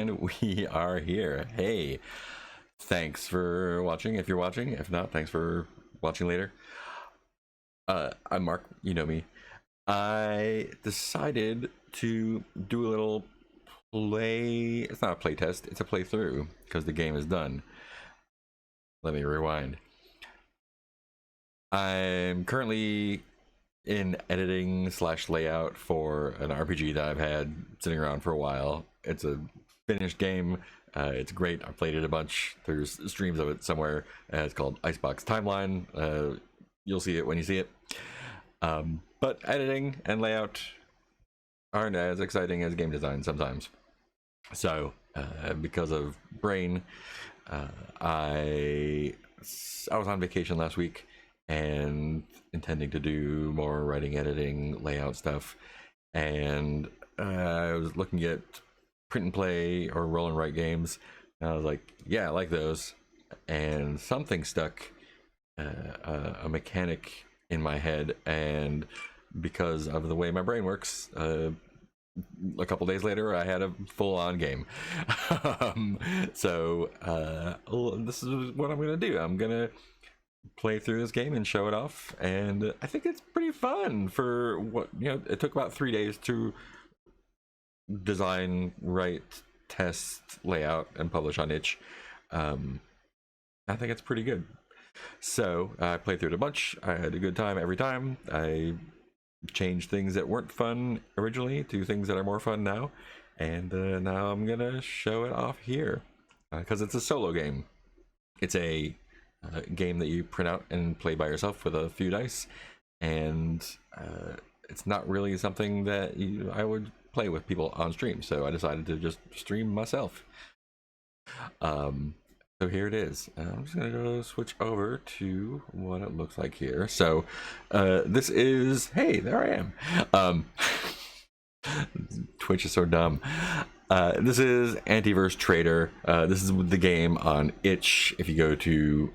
And we are here. Hey, thanks for watching if you're watching. If not, thanks for watching later. I'm Mark, you know me. I decided to do a little play. It's not a play test, it's a playthrough because the game is done. Let me rewind. I'm currently in editing slash layout for an RPG that I've had sitting around for a while. It's a finished game. It's great. I played it a bunch. There's streams of it somewhere. It's called Icebox Timeline. You'll see it when you see it. But editing and layout aren't as exciting as game design sometimes. So, because of brain, I was on vacation last week and intending to do more writing, editing, layout stuff. And I was looking at print and play or roll and write games. And I was like, yeah, I like those. And something stuck, a mechanic in my head. And because of the way my brain works, a couple days later, I had a full-on game. So this is what I'm gonna do. I'm gonna play through this game and show it off, and I think it's pretty fun for what it took about 3 days to design, write, test, layout, and publish on itch. I think it's pretty good. So I played through it a bunch. I had a good time every time. I changed things that weren't fun originally to things that are more fun now, and now I'm gonna show it off here because it's a solo game. It's a game that you print out and play by yourself with a few dice, and it's not really something that I would play with people on stream, so I decided to just stream myself. So here it is. I'm just gonna go switch over to what it looks like here. So this is, hey, there I am. Twitch is so dumb. This is Antiverse Trader. This is the game on itch. If you go to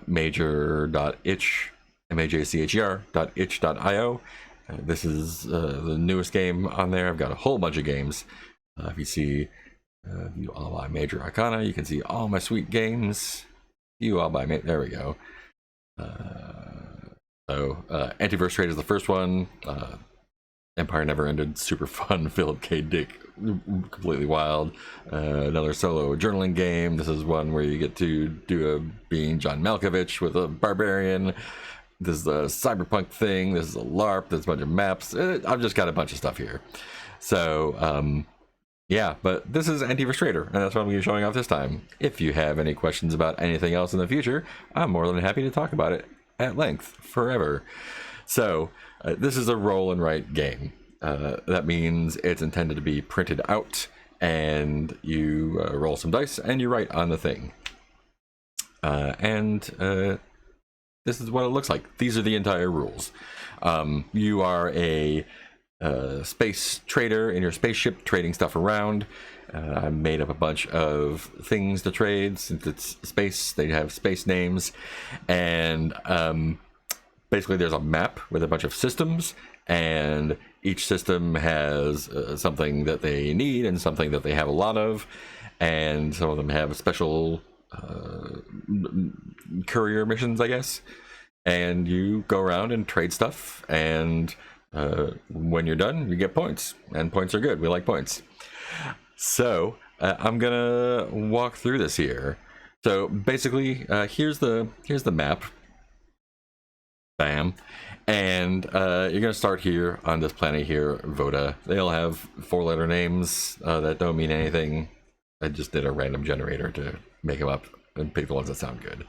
major.itch, majcher.itch.io, this is the newest game on there. I've got a whole bunch of games. If you see view all by major arcana, you can see all my sweet games. View all by there we go. Antiverse Trader is the first one. Empire Never Ended, super fun. Philip K. Dick, completely wild. Another solo journaling game. This is one where you get to do a being John Malkovich with a barbarian. This is a cyberpunk thing. This is a LARP. There's a bunch of maps. I've just got a bunch of stuff here. So, yeah, but this is Antiverse Trader, and that's what I'm going to be showing off this time. If you have any questions about anything else in the future, I'm more than happy to talk about it at length, forever. So, this is a roll and write game. That means it's intended to be printed out, and you roll some dice and you write on the thing. This is what it looks like. These are the entire rules. You are a space trader in your spaceship, trading stuff around. I made up a bunch of things to trade. Since it's space, they have space names, and basically there's a map with a bunch of systems, and each system has something that they need and something that they have a lot of, and some of them have special courier missions, I guess, and you go around and trade stuff, and when you're done, you get points, and points are good. We like points. So I'm gonna walk through this here. So basically, here's the map. Bam. And you're gonna start here on this planet here, Voda. They'll have 4-letter names that don't mean anything. I just did a random generator to make them up and pick the ones that sound good.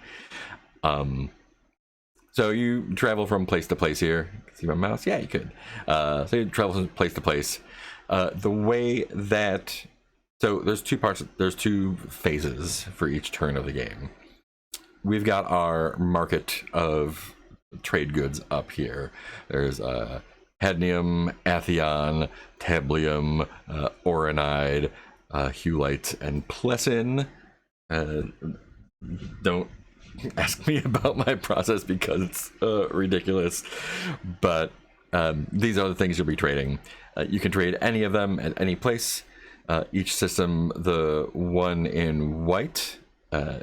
So you travel from place to place here. See my mouse? Yeah, you could. So you travel from place to place. The way that... So there's two parts. There's two phases for each turn of the game. We've got our market of trade goods up here. There's Hadnium, Athion, Tablium, Oronide, Hulite, and Plessin. Don't ask me about my process because it's ridiculous, but these are the things you'll be trading. You can trade any of them at any place. Each system, the one in white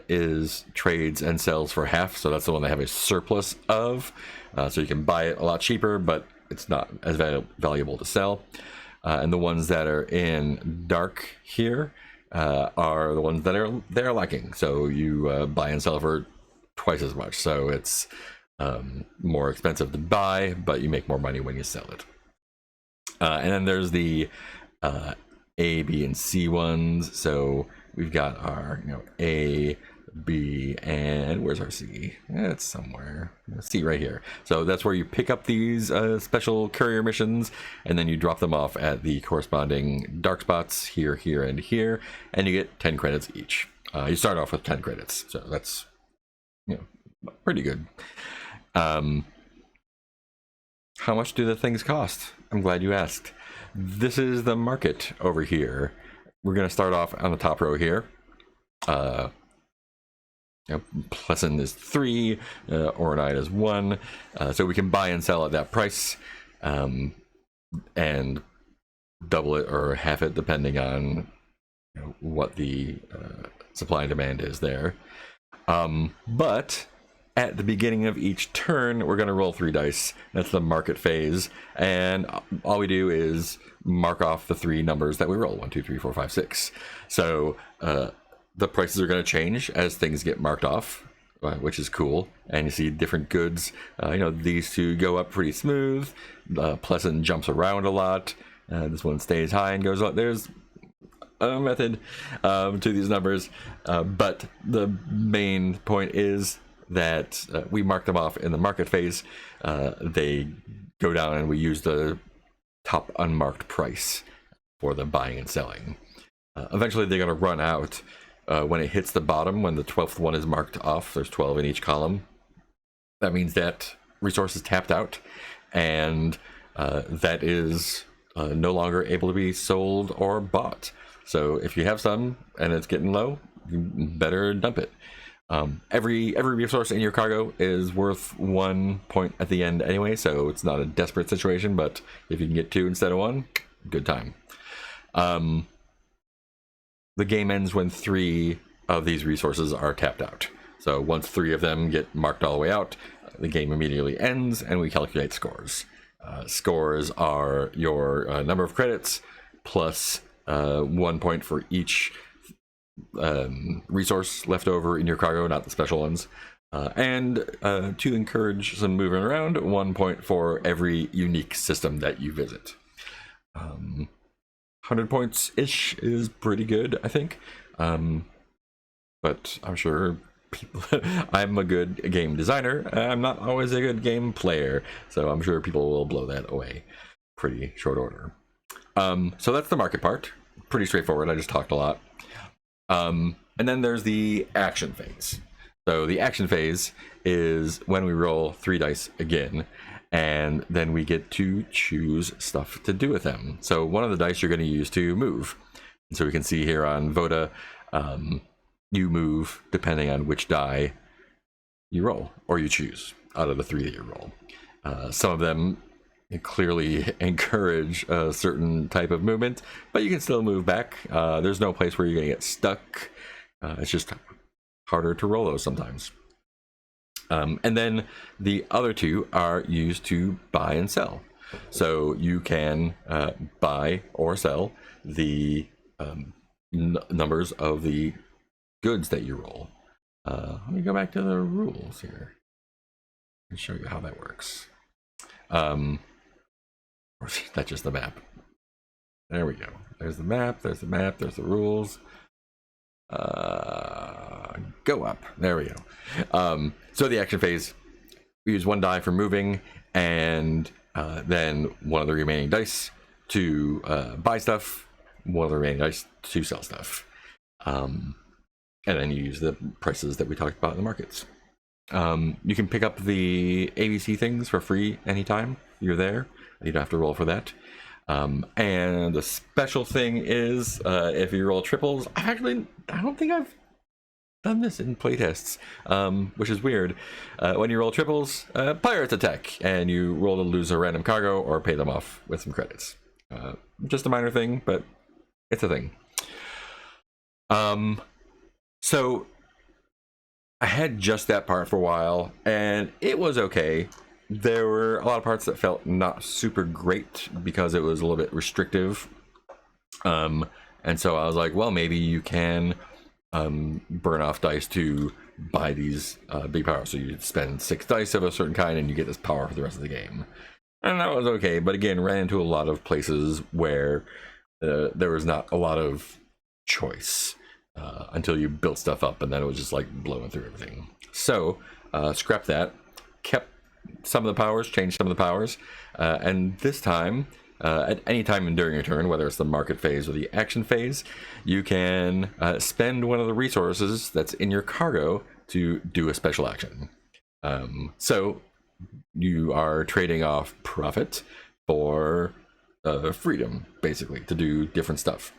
is trades and sells for half, so that's the one they have a surplus of. So you can buy it a lot cheaper, but it's not as valuable to sell. And the ones that are in dark here are the ones that are lacking. So you buy and sell for twice as much. So it's more expensive to buy, but you make more money when you sell it. And then there's the A, B, and C ones. So we've got our A, B, and where's our C? It's somewhere. C right here. So that's where you pick up these special courier missions, and then you drop them off at the corresponding dark spots here, here, and here, and you get 10 credits each. You start off with 10 credits, so that's pretty good. How much do the things cost? I'm glad you asked. This is the market over here. We're going to start off on the top row here. Pleasant is 3, Oronite is 1, so we can buy and sell at that price, and double it or half it depending on what the supply and demand is there. But at the beginning of each turn, we're going to roll 3 dice. That's the market phase, and all we do is mark off the 3 numbers that we roll: 1, 2, 3, 4, 5, 6. So the prices are going to change as things get marked off, which is cool. And you see different goods. These two go up pretty smooth. Pleasant jumps around a lot. This one stays high and goes up. There's a method to these numbers, but the main point is that we mark them off in the market phase. They go down, and we use the top unmarked price for the buying and selling. Eventually, they're going to run out. When it hits the bottom, when the 12th one is marked off, there's 12 in each column. That means that resource is tapped out, and that is no longer able to be sold or bought. So if you have some and it's getting low, you better dump it. Every resource in your cargo is worth 1 point at the end anyway, so it's not a desperate situation, but if you can get 2 instead of 1, good time. The game ends when 3 of these resources are tapped out. So once 3 of them get marked all the way out, the game immediately ends, and we calculate scores. Scores are your number of credits plus 1 point for each resource left over in your cargo, not the special ones. And to encourage some moving around, 1 point for every unique system that you visit. 100 points-ish is pretty good, I think. But I'm sure people... I'm a good game designer. I'm not always a good game player, so I'm sure people will blow that away pretty short order. So that's the market part. Pretty straightforward. I just talked a lot. And then there's the action phase. So the action phase is when we roll 3 dice again, and then we get to choose stuff to do with them. So one of the dice you're going to use to move. So we can see here on Voda, you move depending on which die you roll, or you choose out of the 3 that you roll. Some of them clearly encourage a certain type of movement, but you can still move back. There's no place where you're going to get stuck. It's just harder to roll those sometimes. And then the other 2 are used to buy and sell. So you can buy or sell the numbers of the goods that you roll. Let me go back to the rules here and show you how that works. Or is that just the map? There we go. There's the map, there's the map, there's the rules. Go up. There we go. So the action phase, we use 1 die for moving, and then 1 of the remaining dice to buy stuff, 1 of the remaining dice to sell stuff. And then you use the prices that we talked about in the markets. You can pick up the ABC things for free anytime you're there. You don't have to roll for that. And the special thing is, if you roll triples, I don't think I've done this in playtests, which is weird. When you roll triples, pirates attack, and you roll to lose a random cargo or pay them off with some credits. Just a minor thing, but It's a thing. So I had just that part for a while, and it was okay. There were a lot of parts that felt not super great because it was a little bit restrictive. And so I was like, well, maybe you can burn off dice to buy these big powers. So you spend 6 dice of a certain kind and you get this power for the rest of the game. And that was okay, but again, ran into a lot of places where there was not a lot of choice until you built stuff up, and then it was just like blowing through everything. So scrapped that, kept some of the powers, changed some of the powers, and this time, at any time during your turn, whether it's the market phase or the action phase, you can spend one of the resources that's in your cargo to do a special action. So you are trading off profit for freedom, basically, to do different stuff.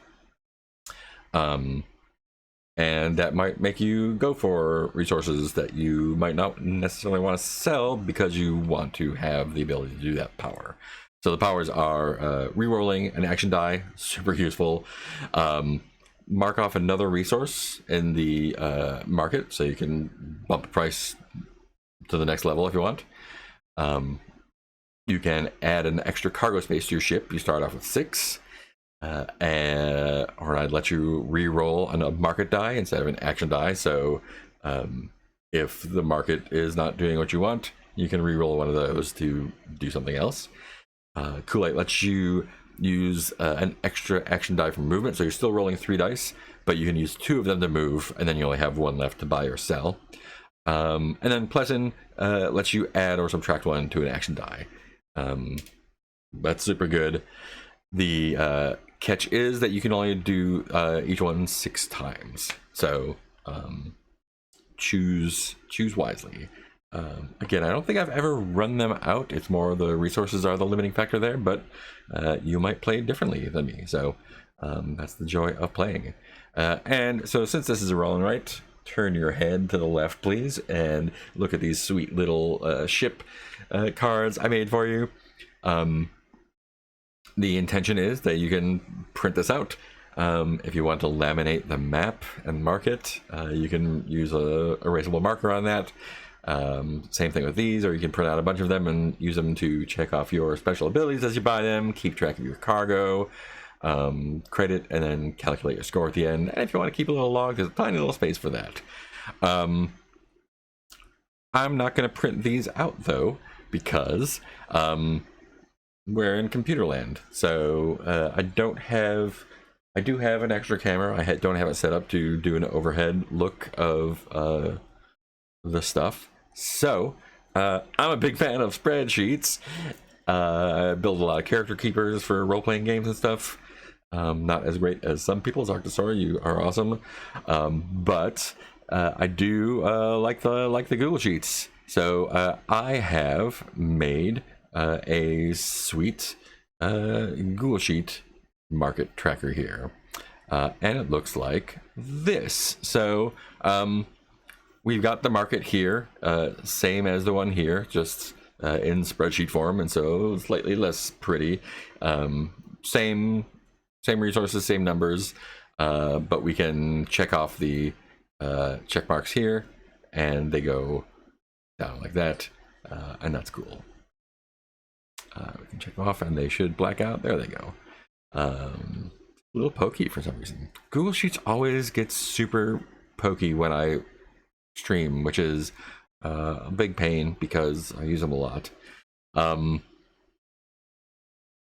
And that might make you go for resources that you might not necessarily want to sell because you want to have the ability to do that power. So the powers are re-rolling an action die, super useful. Mark off another resource in the market, so you can bump the price to the next level if you want. You can add an extra cargo space to your ship. You start off with 6. Or I'd let you re-roll a market die instead of an action die. So if the market is not doing what you want, you can re-roll one of those to do something else. Kool-Aid lets you use an extra action die for movement, so you're still rolling 3 dice, but you can use 2 of them to move, and then you only have 1 left to buy or sell. And then Pleasant lets you add or subtract 1 to an action die. That's super good. The catch is that you can only do each one 6 times, so choose wisely. Again, I don't think I've ever run them out. It's more the resources are the limiting factor there, but you might play differently than me, so that's the joy of playing. And so since this is a roll and write, turn your head to the left, please, and look at these sweet little ship cards I made for you. The intention is that you can print this out. If you want to laminate the map and mark it, you can use a erasable marker on that. Same thing with these, or you can print out a bunch of them and use them to check off your special abilities as you buy them, keep track of your cargo, credit, and then calculate your score at the end. And if you want to keep a little log, there's a tiny little space for that. I'm not going to print these out though, because we're in computer land. So I do have an extra camera. I don't have it set up to do an overhead look of the stuff. So I'm a big fan of spreadsheets. I build a lot of character keepers for role-playing games and stuff. Not as great as some people's. Arctosaur, you are awesome. But I do like the Google Sheets. So I have made a sweet Google Sheet market tracker here. And it looks like this. So we've got the market here, same as the one here, just in spreadsheet form, and so slightly less pretty. Same resources, same numbers, but we can check off the check marks here, and they go down like that, and that's cool. We can check them off, and they should black out. There they go. A little pokey for some reason. Google Sheets always gets super pokey when I stream, which is a big pain because I use them a lot.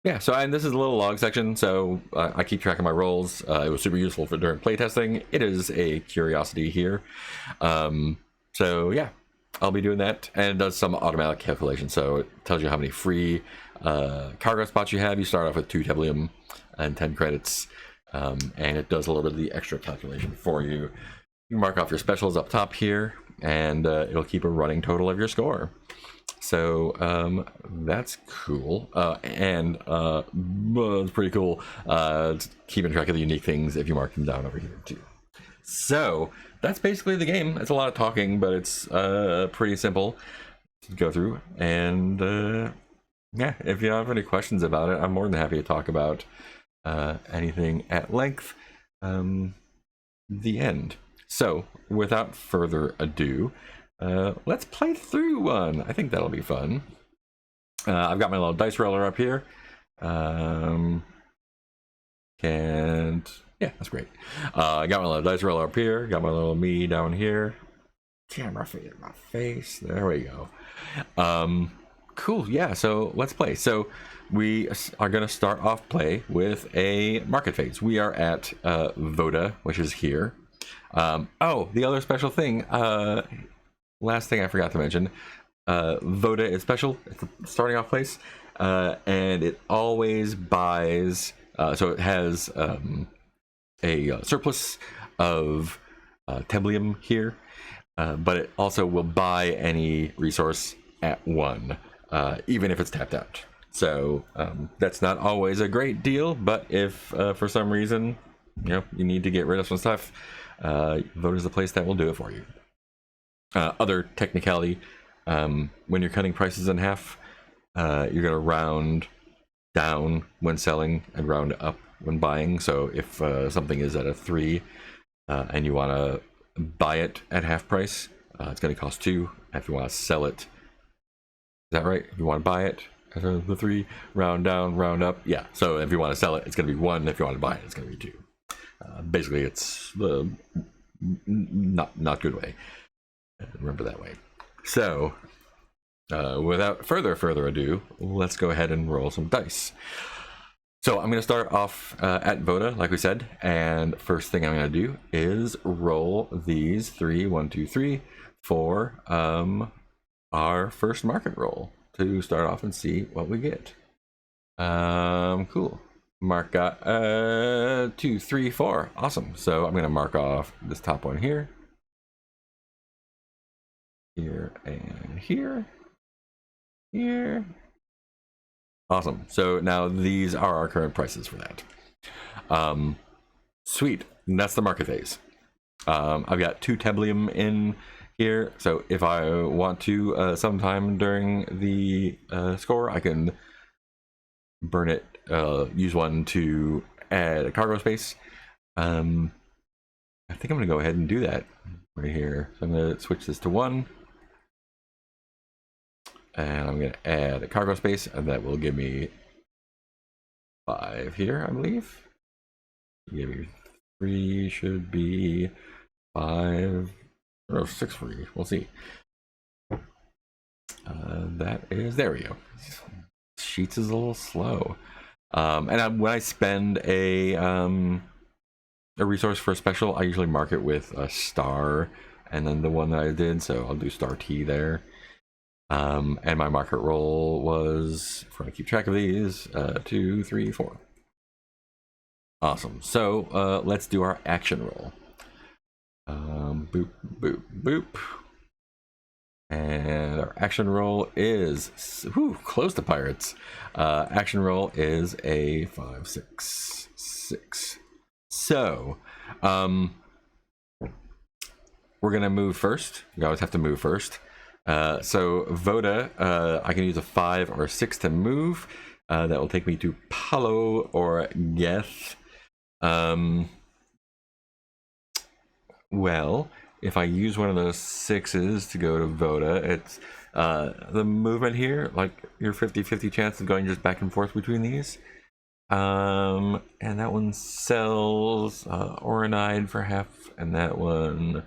Yeah, so and this is a little log section, so I keep track of my rolls. It was super useful for during playtesting. It is a curiosity here. So yeah, I'll be doing that, and it does some automatic calculation, so it tells you how many free cargo spots you have. You start off with 2 Teblium and 10 credits, and it does a little bit of the extra calculation for you. You mark off your specials up top here, and it'll keep a running total of your score. So that's cool, and it's pretty cool keeping track of the unique things if you mark them down over here too. So that's basically the game. It's a lot of talking, but it's pretty simple to go through. And yeah, if you have any questions about it, I'm more than happy to talk about anything at length. The end. So, without further ado, let's play through one. I think that'll be fun. I've got my little dice roller up here. Yeah, that's great. I got my little dice roller up here. Got my little me down here. Camera fade in my face. There we go. Cool. Yeah. So let's play. So we are going to start off play with a market phase. We are at Voda, which is here. Oh, the other special thing. Last thing I forgot to mention. Voda is special. It's a starting off place, and it always buys. So it has a surplus of Teblium here, but it also will buy any resource at 1, even if it's tapped out. So that's not always a great deal, but if for some reason you need to get rid of some stuff, Voda is the place that will do it for you. Other technicality, when you're cutting prices in half, you're going to round down when selling and round up when buying. So if something is at a 3 and you want to buy it at half price, it's going to cost 2. If you want to sell it, is that right? If you want to buy it at the 3, round down, round up. Yeah. So if you want to sell it, it's going to be 1. If you want to buy it, it's going to be 2. Basically, it's the not good way. Remember that way. So without further ado, let's go ahead and roll some dice. So I'm going to start off at Voda, like we said, and first thing I'm going to do is roll these 3, 1, 2, 3 for our first market roll to start off and see what we get. Cool. Mark got 2, 3, 4. Awesome. So I'm going to mark off this top one here, here, and here. Here. Awesome. So now these are our current prices for that. Sweet. And that's the market phase. I've got 2 Teblium in here. So if I want to sometime during the score, I can burn it, use 1 to add a cargo space. I think I'm going to go ahead and do that right here. So I'm going to switch this to 1. And I'm going to add a cargo space, and that will give me 5 here, I believe. Give me 3, should be 5, or 6 free. We'll see. That is, there we go. Sheets is a little slow. When I spend a resource for a special, I usually mark it with a star, and then the one that I did, so I'll do star T there. And my market roll was, if I keep track of these, 2, 3, 4. Awesome. So let's do our action roll. Boop, boop, boop. And our action roll is close to pirates. Action roll is a 5, 6, 6. So we're gonna move first. You always have to move first. So Voda, I can use a 5 or 6 to move. That will take me to Palo or Geth. Well, if I use one of those 6s to go to Voda, it's the movement here, like your 50-50 chance of going just back and forth between these. And that one sells Oronide for half, and that one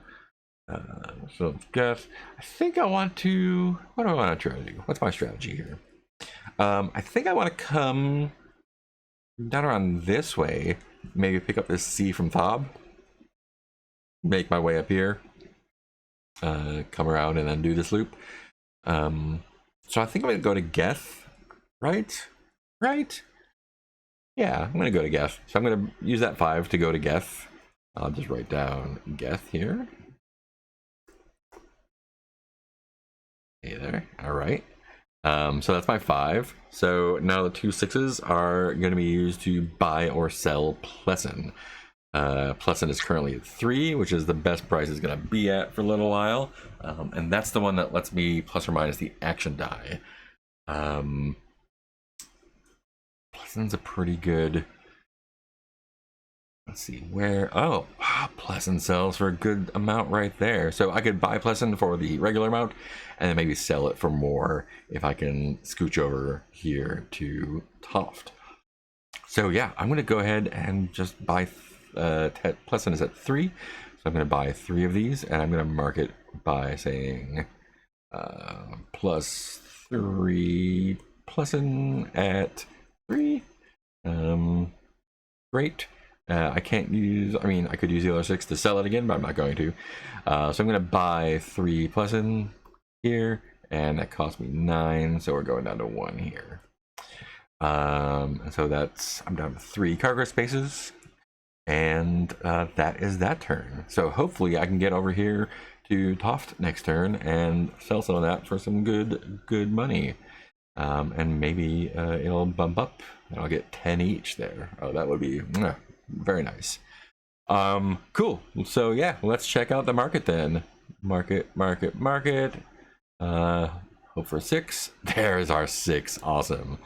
so guess I think I want to, what do I want to try to do? What's my strategy here? I think I want to come down around this way, maybe pick up this C from Thob, make my way up here, come around and then do this loop. So I think I'm gonna go to Geth, right? Yeah, I'm gonna go to Geth. So I'm gonna use that 5 to go to Geth. I'll just write down Geth here. Hey there. All right. So that's my 5. So now the 2 6s are going to be used to buy or sell Plessin. Plessin is currently at 3, which is the best price it's going to be at for a little while. And that's the one that lets me plus or minus the action die. Plessin's a pretty good Let's see where. Oh, Pleasant sells for a good amount right there. So I could buy Pleasant for the regular amount and then maybe sell it for more if I can scooch over here to Toft. So yeah, I'm going to go ahead and just buy. Pleasant is at 3. So I'm going to buy 3 of these and I'm going to mark it by saying +3 Pleasant at 3. Great. I can't use, I mean, I could use the other 6 to sell it again, but I'm not going to. So I'm going to buy 3 Pleasant here, and that cost me 9, so we're going down to 1 here. So that's, I'm down to 3 cargo spaces, and that is that turn. So hopefully I can get over here to Toft next turn and sell some of that for some good money. And maybe it'll bump up and I'll get 10 each there. Oh, that would be very nice. Cool. So yeah, let's check out the market then. Market. Hope for 6. There's our 6. Awesome.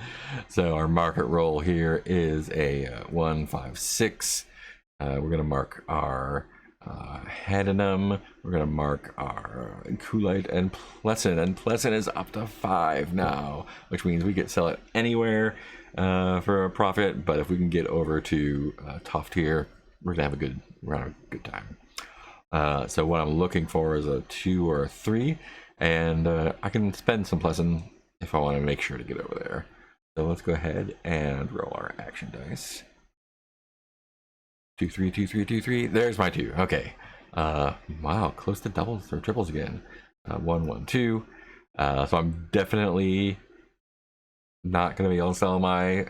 So our market roll here is a 1, 5, 6. We're gonna mark our Hadenum. We're gonna mark our Kool-Aid and Pleasant is up to 5 now, which means we could sell it anywhere for a profit. But if we can get over to Toft here, we're gonna have a good time. So what I'm looking for is a 2 or a 3, and I can spend some Pleasant if I want to make sure to get over there. So let's go ahead and roll our action dice. 2, 3, 2, 3, 2, 3. There's my 2. Okay. Wow, close to doubles or triples again. 1, 1, 2. So I'm definitely not going to be able to sell my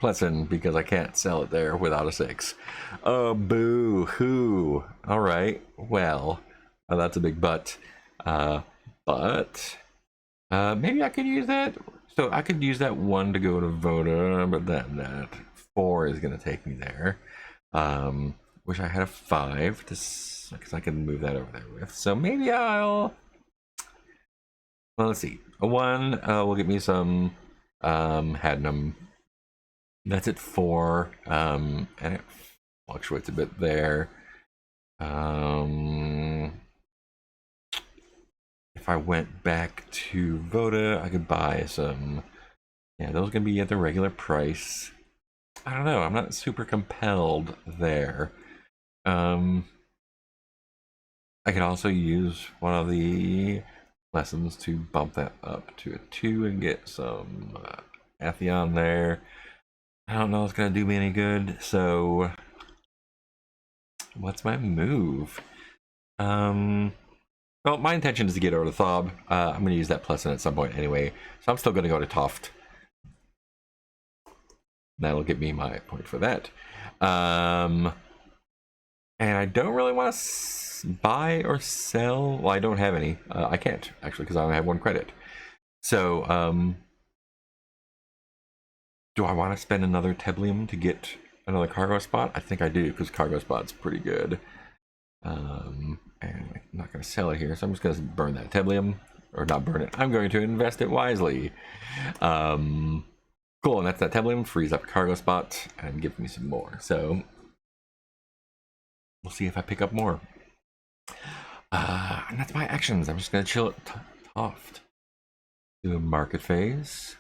Pleasant because I can't sell it there without a 6. Oh, boo hoo. All right. Well, that's a big but. Maybe I could use that. So I could use that 1 to go to Voda, but then that 4 is going to take me there. Wish I had a 5 because I can move that over there with. So maybe well, let's see. A 1 will get me some Hadenum. That's at 4, and it fluctuates a bit there. If I went back to Voda, I could buy some. Yeah, those are gonna be at the regular price. I don't know. I'm not super compelled there. I could also use one of the lessons to bump that up to a 2 and get some Atheon there. I don't know if it's gonna do me any good. So, what's my move? Well, my intention is to get over to Thob. I'm gonna use that Pleasant at some point anyway, so I'm still gonna go to Toft. That'll get me my point for that. And I don't really want to buy or sell. Well, I don't have any. I can't, actually, because I only have 1 credit. So, do I want to spend another Teblium to get another cargo spot? I think I do, because cargo spot's pretty good. And I'm not going to sell it here, so I'm just going to burn that Teblium. Or not burn it. I'm going to invest it wisely. Cool, and that's that Teblium. Frees up a cargo spot and gives me some more. So, we'll see if I pick up more. And that's my actions. I'm just going to chill at Toft. Do a market phase.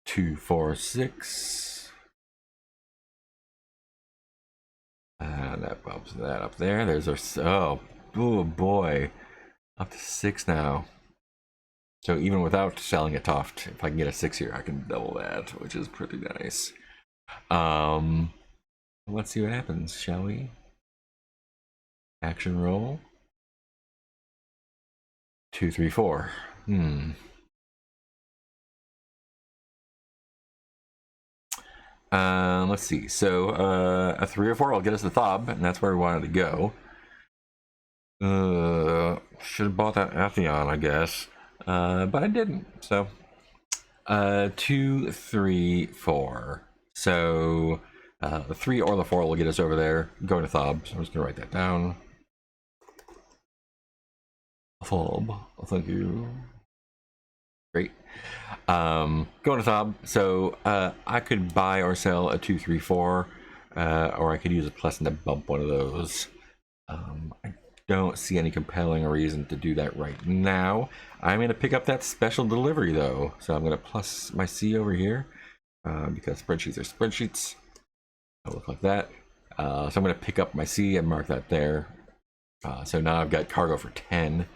2, 4, 6. And that bumps that up there. There's our, oh boy, up to 6 now. So even without selling a Toft, if I can get a 6 here, I can double that, which is pretty nice. Let's see what happens, shall we? Action roll. 2, 3, 4. Let's see. So a 3 or 4 will get us to Thob, and that's where we wanted to go. Should have bought that Atheon, I guess, but I didn't. So 2, 3, 4. So the 3 or the 4 will get us over there. Going to Thob. So I'm just gonna write that down. Thob. Thank you. Great. Going to Thab. So I could buy or sell a 2, 3, 4, or I could use a plus to bump one of those. I don't see any compelling reason to do that right now. I'm going to pick up that special delivery though. So I'm going to plus my C over here because spreadsheets are spreadsheets. It'll look like that. So I'm going to pick up my C and mark that there. So now I've got cargo for 10.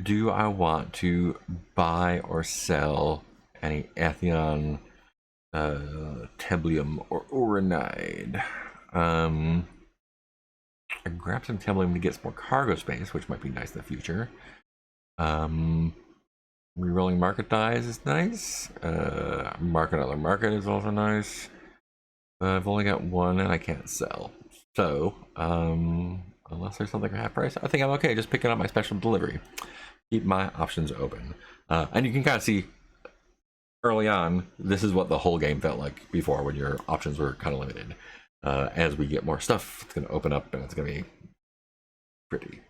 Do I want to buy or sell any Atheon, Teblium, or Uranide? I grab some Teblium to get some more cargo space, which might be nice in the future. Rerolling market dies is nice. Mark another market is also nice. I've only got one and I can't sell. So, unless there's something at half price, I think I'm okay just picking up my special delivery. Keep my options open. And you can kind of see early on, this is what the whole game felt like before when your options were kind of limited. As we get more stuff, it's going to open up and it's going to be pretty.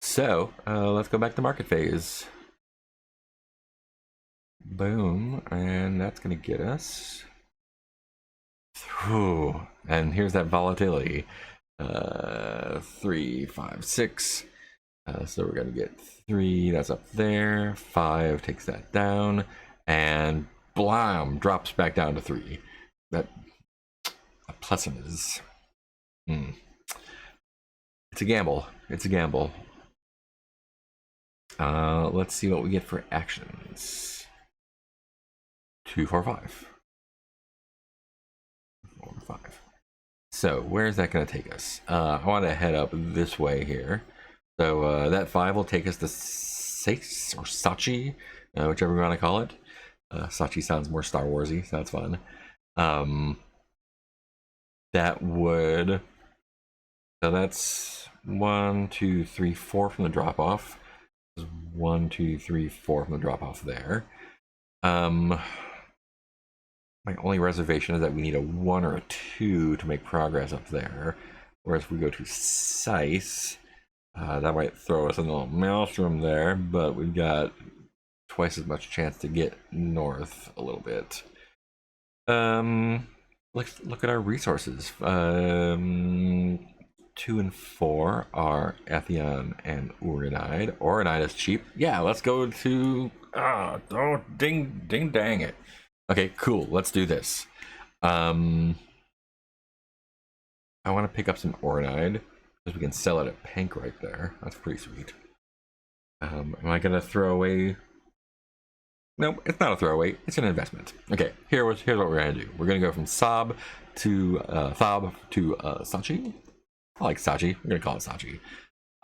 So, let's go back to market phase. Boom, and that's going to get us through. And here's that volatility. 3, 5, 6. So we're going to get 3, that's up there. 5 takes that down. And blam, drops back down to 3. That a pleasant is. It's a gamble. It's a gamble. Let's see what we get for actions. 2, 4, 5. 4, 5. So where's that going to take us? I want to head up this way here. So that 5 will take us to Sace or Sachi, whichever you want to call it. Sachi sounds more Star Warsy, so that's fun. That would. So that's 1, 2, 3, 4 from the drop off. 1, 2, 3, 4 from the drop off there. My only reservation is that we need a 1 or a 2 to make progress up there. Whereas if we go to Sice, that might throw us in a little maelstrom there, but we've got twice as much chance to get north a little bit. Let's look at our resources. 2 and 4 are Atheon and Uranide. Uranide is cheap. Yeah, let's go to... oh, ding dang it. Okay, cool. Let's do this. I want to pick up some Uranide because we can sell it at Pank right there. That's pretty sweet. Am I going to throw away... No, it's not a throwaway. It's an investment. Okay, here's what we're going to do. We're going to go from Thab to Sachi. I like Sachi. We're going to call it Sachi.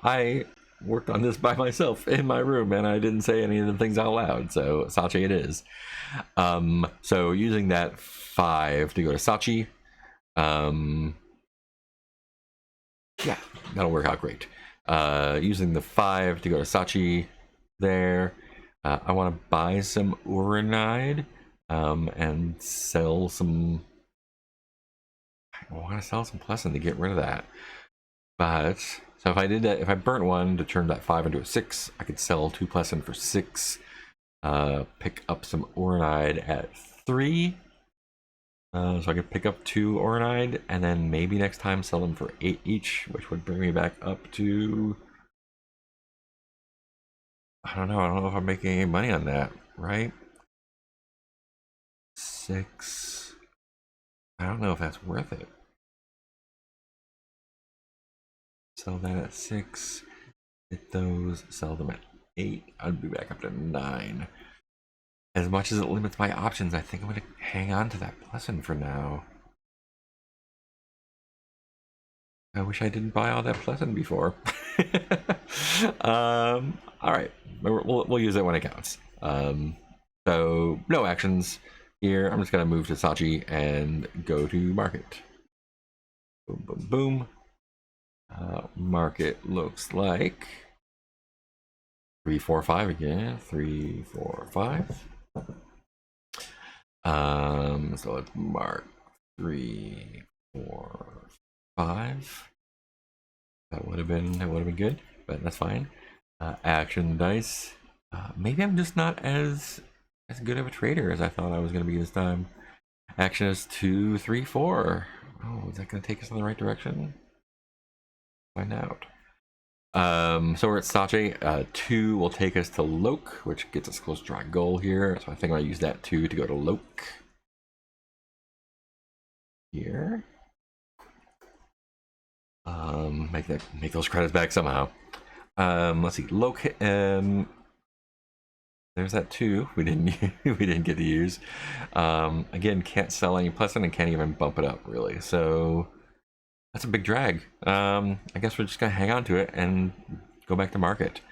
I worked on this by myself in my room and I didn't say any of the things out loud, so Sachi it is. So using that 5 to go to Sachi, yeah, that'll work out great. Using the 5 to go to Sachi there, I want to buy some Uranide and sell some... I want to sell some Pleasant to get rid of that. But, so if I did that, if I burnt 1 to turn that 5 into a 6, I could sell 2 Pleasant for 6. Pick up some Uranide at 3. So I could pick up 2 Uranide and then maybe next time sell them for 8 each, which would bring me back up to... I don't know if I'm making any money on that, right? 6. I don't know if that's worth it. Sell that at 6. Get those, sell them at 8. I'd be back up to 9. As much as it limits my options, I think I'm going to hang on to that Pleasant for now. I wish I didn't buy all that Pleasant before. All right, we'll use it when it counts. So no actions here. I'm just going to move to Sachi and go to market. Boom, boom, boom. Market looks like 3, 4, 5 again. 3, 4, 5. So let's mark 3, 4, 5. That would have been good, but that's fine. Action dice. Maybe I'm just not as good of a trader as I thought I was going to be this time. Action is 2, 3, 4. Oh, is that going to take us in the right direction? Find out. So we're at Sache. 2 will take us to Loke, which gets us close to our goal here. So I think I'll use that 2 to go to Loke. Here. Make those credits back somehow. Let's see. Loke. There's that 2 we didn't we didn't get to use. Again, can't sell any Pleasant and can't even bump it up really. So that's a big drag. I guess we're just gonna hang on to it and go back to market.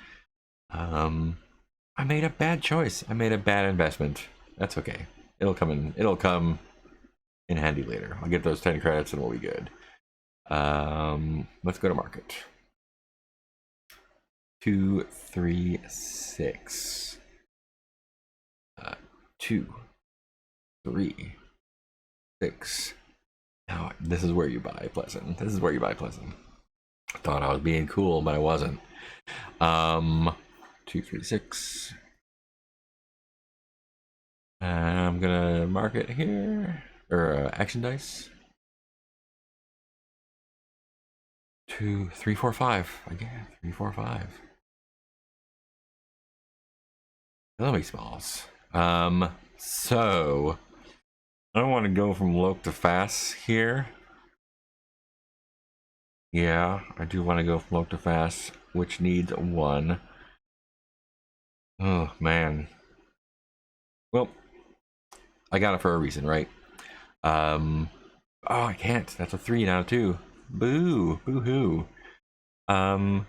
I made a bad choice. I made a bad investment. That's okay. It'll come in. It'll come in handy later. I'll get those 10 credits and we'll be good. Let's go to market. 2, 3, 6. 2, 3, 6. Now this is where you buy Pleasant. This is where you buy Pleasant. I thought I was being cool, but I wasn't. 2, 3, 6. I'm gonna mark it here, or action dice. 2, 3, 4, 5. Again, 3, 4, 5. That'll be smalls. So I don't want to go from Loke to fast here. Yeah, I do want to go from Loke to fast, which needs 1. Oh man. Well, I got it for a reason, right? Oh, I can't. That's a 3, not a 2. Boo, boo-hoo. Well,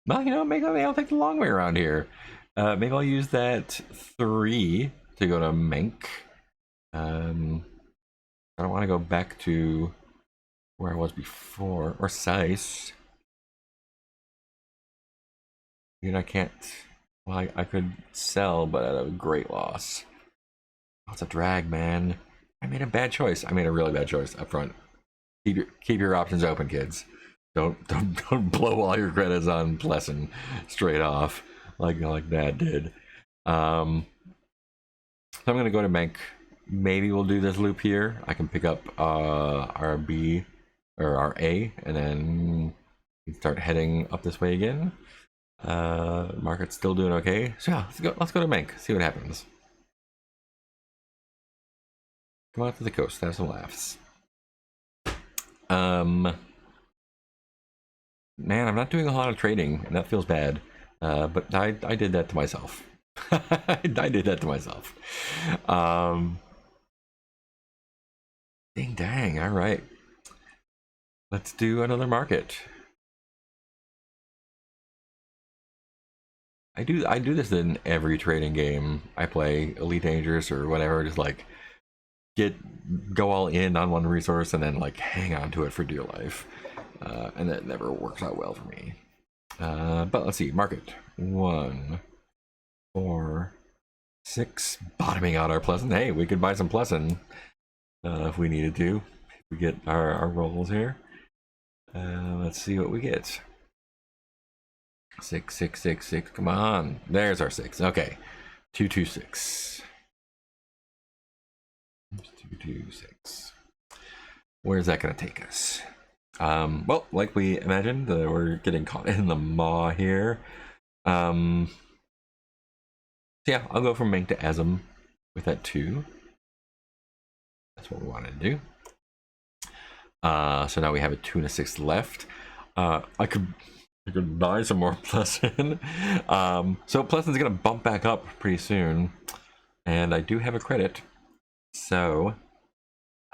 you know, maybe I'll take the long way around here. Maybe I'll use that 3 to go to Menk. I don't want to go back to where I was before, or Sice. You know, I can't. Well, I could sell, but at a great loss. Oh, it's a drag, man. I made a bad choice. I made a really bad choice up front. Keep your options open, kids. Don't blow all your credits on Pleasant straight off like Dad did. So I'm gonna go to Menk. Maybe we'll do this loop here. I can pick up our B or our A, and then start heading up this way again. Market's still doing okay. So yeah, let's go to Menk. See what happens. Come out to the coast. Have some laughs. Man, I'm not doing a lot of trading, and that feels bad. But I did that to myself. I did that to myself. Ding dang, all right. Let's do another market. I do this in every trading game I play, Elite Dangerous or whatever, just like go all in on one resource and then like hang on to it for dear life. And that never works out well for me. But let's see, market 1, 4, 6, bottoming out our Pleasant. Hey, we could buy some Pleasant if we needed to. If we get our rolls here. Let's see what we get. 6, 6, 6, 6. Come on, there's our 6. Okay, 2, 2, 6. 2, 2, 6. Where's that gonna take us? Well, like we imagined, we're getting caught in the maw here. So yeah, I'll go from Menk to Asm with that 2. That's what we wanted to do. So now we have a 2 and a 6 left. I could buy some more Pleasant. So Pleasant's gonna bump back up pretty soon, and I do have a credit, so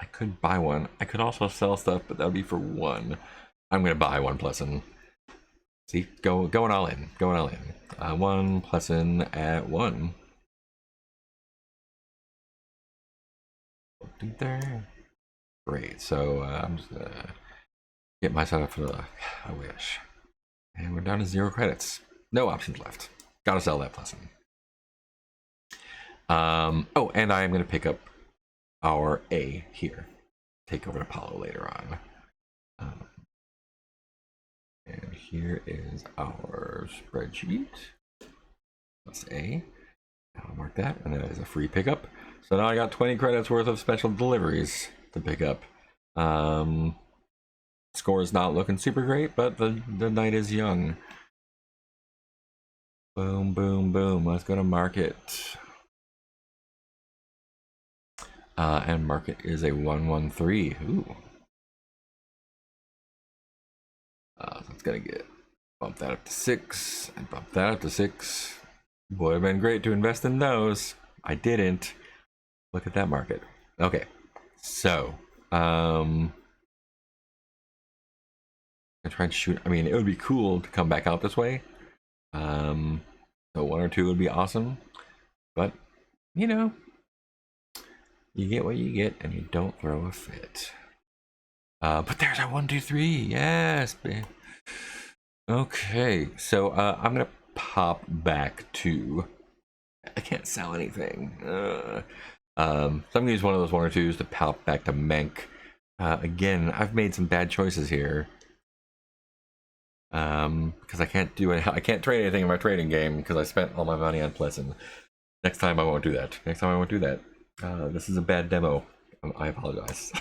I could buy one. I could also sell stuff, but that would be for 1. I'm gonna buy 1 Pleasant. See, going all in, going all in. 1 Pleasant at 1. There. Great. So I'm just gonna get myself for the. I wish. And we're down to 0 credits. No options left. Gotta sell that Pleasant. Oh, and I am gonna pick up our A here. Take over Apollo later on. And here is our spreadsheet. Plus A. I'll mark that, and that is a free pickup. So now I got 20 credits worth of special deliveries to pick up. Score is not looking super great, but the night is young. Boom, boom, boom. Let's go to market. And market is a 113. Ooh. So it's gonna bump that up to 6 and bump that up to 6. Would have been great to invest in those. I didn't. Look at that market. Okay, so I try and shoot. I mean, it would be cool to come back out this way. So 1 or 2 would be awesome, but you know, you get what you get, and you don't throw a fit. But there's our 1, 2, 3. Yes. Okay, so I'm gonna pop back to. I can't sell anything. So I'm gonna use one of those 1 or 2s to pop back to Menk. Again, I've made some bad choices here. Because I can't trade anything in my trading game because I spent all my money on Pleasant. Next time I won't do that. This is a bad demo. I apologize.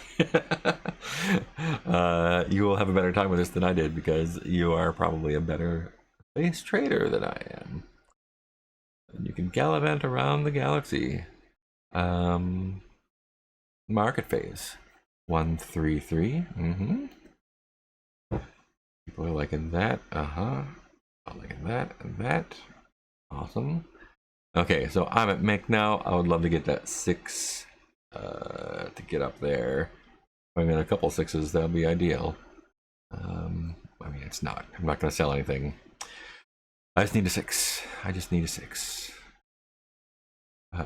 You will have a better time with this than I did because you are probably a better base trader than I am. And you can gallivant around the galaxy. Market phase 133. People are liking that. I'm liking that and that. Awesome. Okay, so I'm at Menk now. I would love to get that 6 to get up there. I mean, a couple 6s, that would be ideal. I mean, it's not. I'm not going to sell anything. I just need a 6. I just need a 6.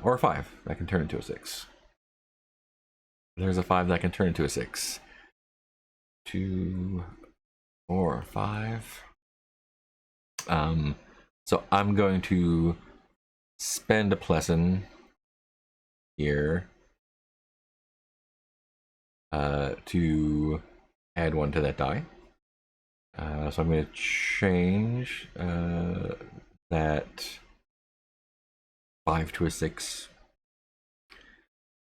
Or a 5. I can turn into a 6. There's a 5 that can turn into a 6. 2, 4, 5. So I'm going to spend a Pleasant here to add 1 to that die. So I'm going to change that 5 to a 6.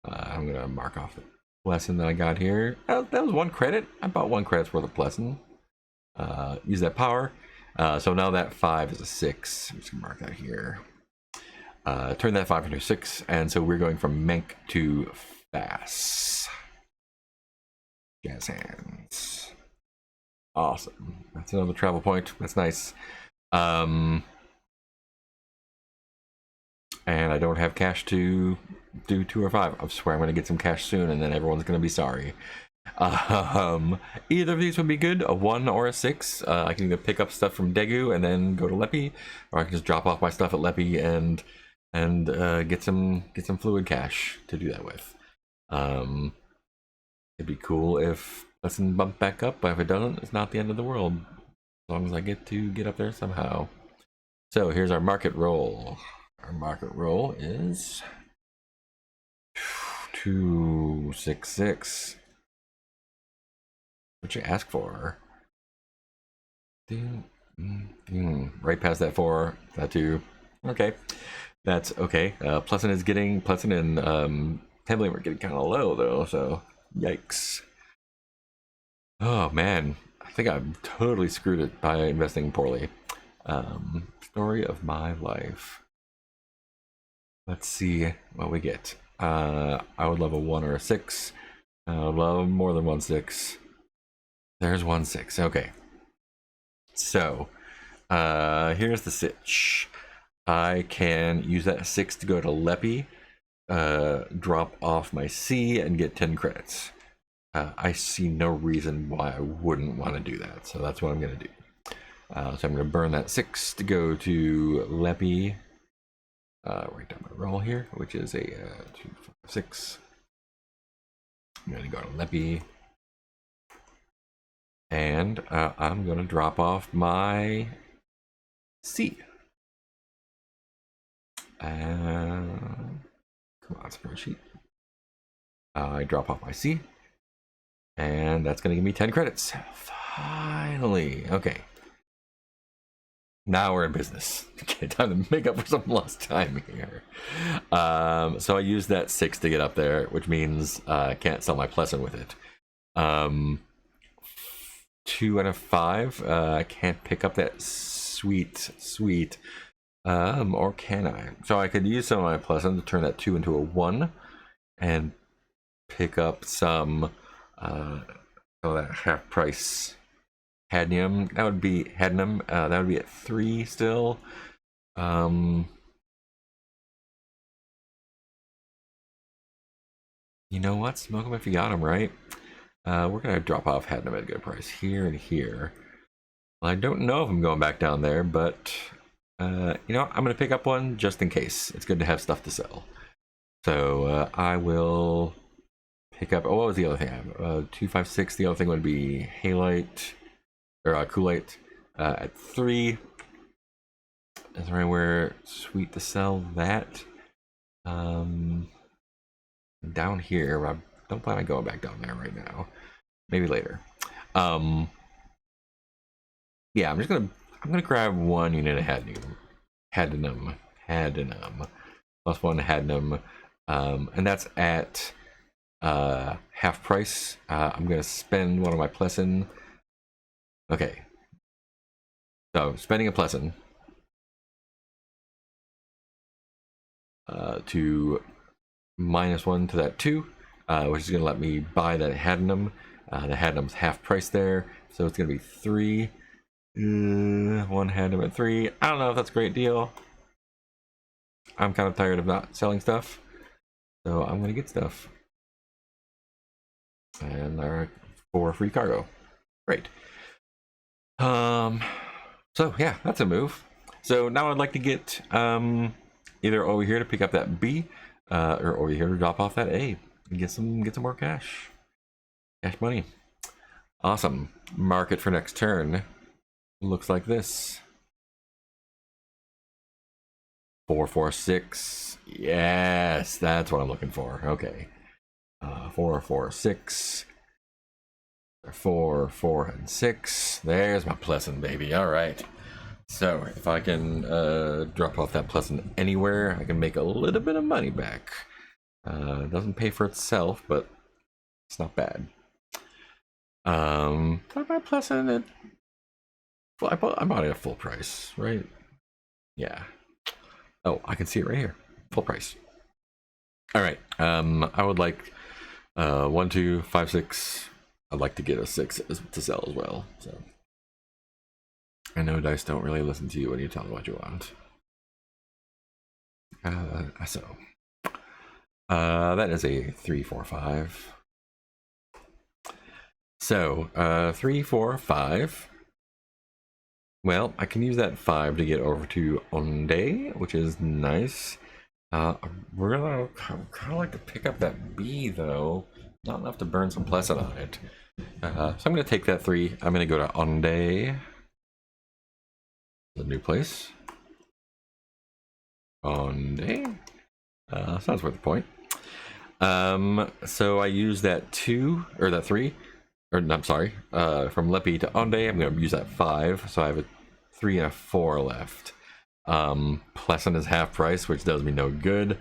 I'm going to mark off the Pleasant that I got here. That was 1 credit. I bought 1 credit's worth of Pleasant. Use that power. So now that 5 is a 6. I'm just going to mark that here. Turn that 5 into a 6. And so we're going from Menk to Fast. Jazz hands. Awesome. That's another travel point. That's nice. And I don't have cash to do 2 or 5. I swear I'm going to get some cash soon, and then everyone's going to be sorry. Either of these would be good, a 1 or a 6. I can either pick up stuff from Daegu and then go to Lepi, or I can just drop off my stuff at Lepi and get some fluid cash to do that with. It'd be cool if Pleasant bump back up, but if it doesn't, it's not the end of the world. As long as I get to get up there somehow. So here's our market roll. Our market roll is 266. What you ask for? Right past that 4, that 2. Okay, that's okay. Pleasant and Temblin were getting kind of low though, so yikes. Oh man, I think I've totally screwed it by investing poorly. Story of my life. Let's see what we get. I would love a 1 or a 6. I would love more than 1 6. There's 1 6. Okay. So, here's the sitch. I can use that 6 to go to Lepi, drop off my C, and get 10 credits. I see no reason why I wouldn't want to do that, so that's what I'm going to do. So I'm going to burn that 6 to go to Lepi. Write down my roll here, which is a 2, 5, 6. I'm going to go to Lepi. And I'm going to drop off my C. Come on, spreadsheet. I drop off my C. And that's going to give me 10 credits. Finally. Okay. Now we're in business. Okay, time to make up for some lost time here. So I used that 6 to get up there, which means I can't sell my Pleasant with it. 2 and a 5. I can't pick up that sweet. Or can I? So I could use some of my Pleasant to turn that 2 into a 1 and pick up some that half price Hadnium. That would be Hadnum. That would be at 3 still. You know what? Smoke them if you got them, right? We're gonna drop off Hadnum at a good price here and here. Well, I don't know if I'm going back down there, but you know, I'm gonna pick up one just in case. It's good to have stuff to sell. So I will pick up. Oh, what was the other thing I have? 256. The other thing would be Halite or Coolite at 3. Is there anywhere sweet to sell that? Down here, I don't plan on going back down there right now. Maybe later. Yeah, I'm gonna grab 1 unit of Hadnum, plus 1 Hadnum, and that's at half price. I'm gonna spend one of my Pleasant. Okay, so spending a Pleasant to -1 to that 2, which is gonna let me buy that Hadnum. The Hadnum's half price there, so it's gonna be 3. 1 Hadnum at 3. I don't know if that's a great deal. I'm kind of tired of not selling stuff, so I'm gonna get stuff. And for free cargo. Great. So yeah, that's a move. So now I'd like to get either over here to pick up that B, or over here to drop off that A and get some more cash money. Awesome. Market for next turn looks like this. 446. Yes, that's what I'm looking for. Okay. 446. 4, 4, and 6. There's my Pleasant, baby. All right. So if I can drop off that Pleasant anywhere, I can make a little bit of money back. It doesn't pay for itself, but it's not bad. I buy Pleasant at... Well, I bought it at full price, right? Yeah. Oh, I can see it right here. Full price. All right. I would like 1, 2, 5, 6. I'd like to get a 6 to sell as well. So I know dice don't really listen to you when you tell them what you want. That is a 3, 4, 5. So 3, 4, 5. Well, I can use that 5 to get over to Onde, which is nice. We're gonna kind of like to pick up that B though, not enough to burn some Pleasant on it. So I'm gonna take that 3. I'm gonna go to Onde, the new place. Onde, sounds worth the point. So I use that 2 or that 3. Or I'm sorry, from Lepi to Onde, I'm going to use that 5, so I have a 3 and a 4 left. Pleasant is half price, which does me no good.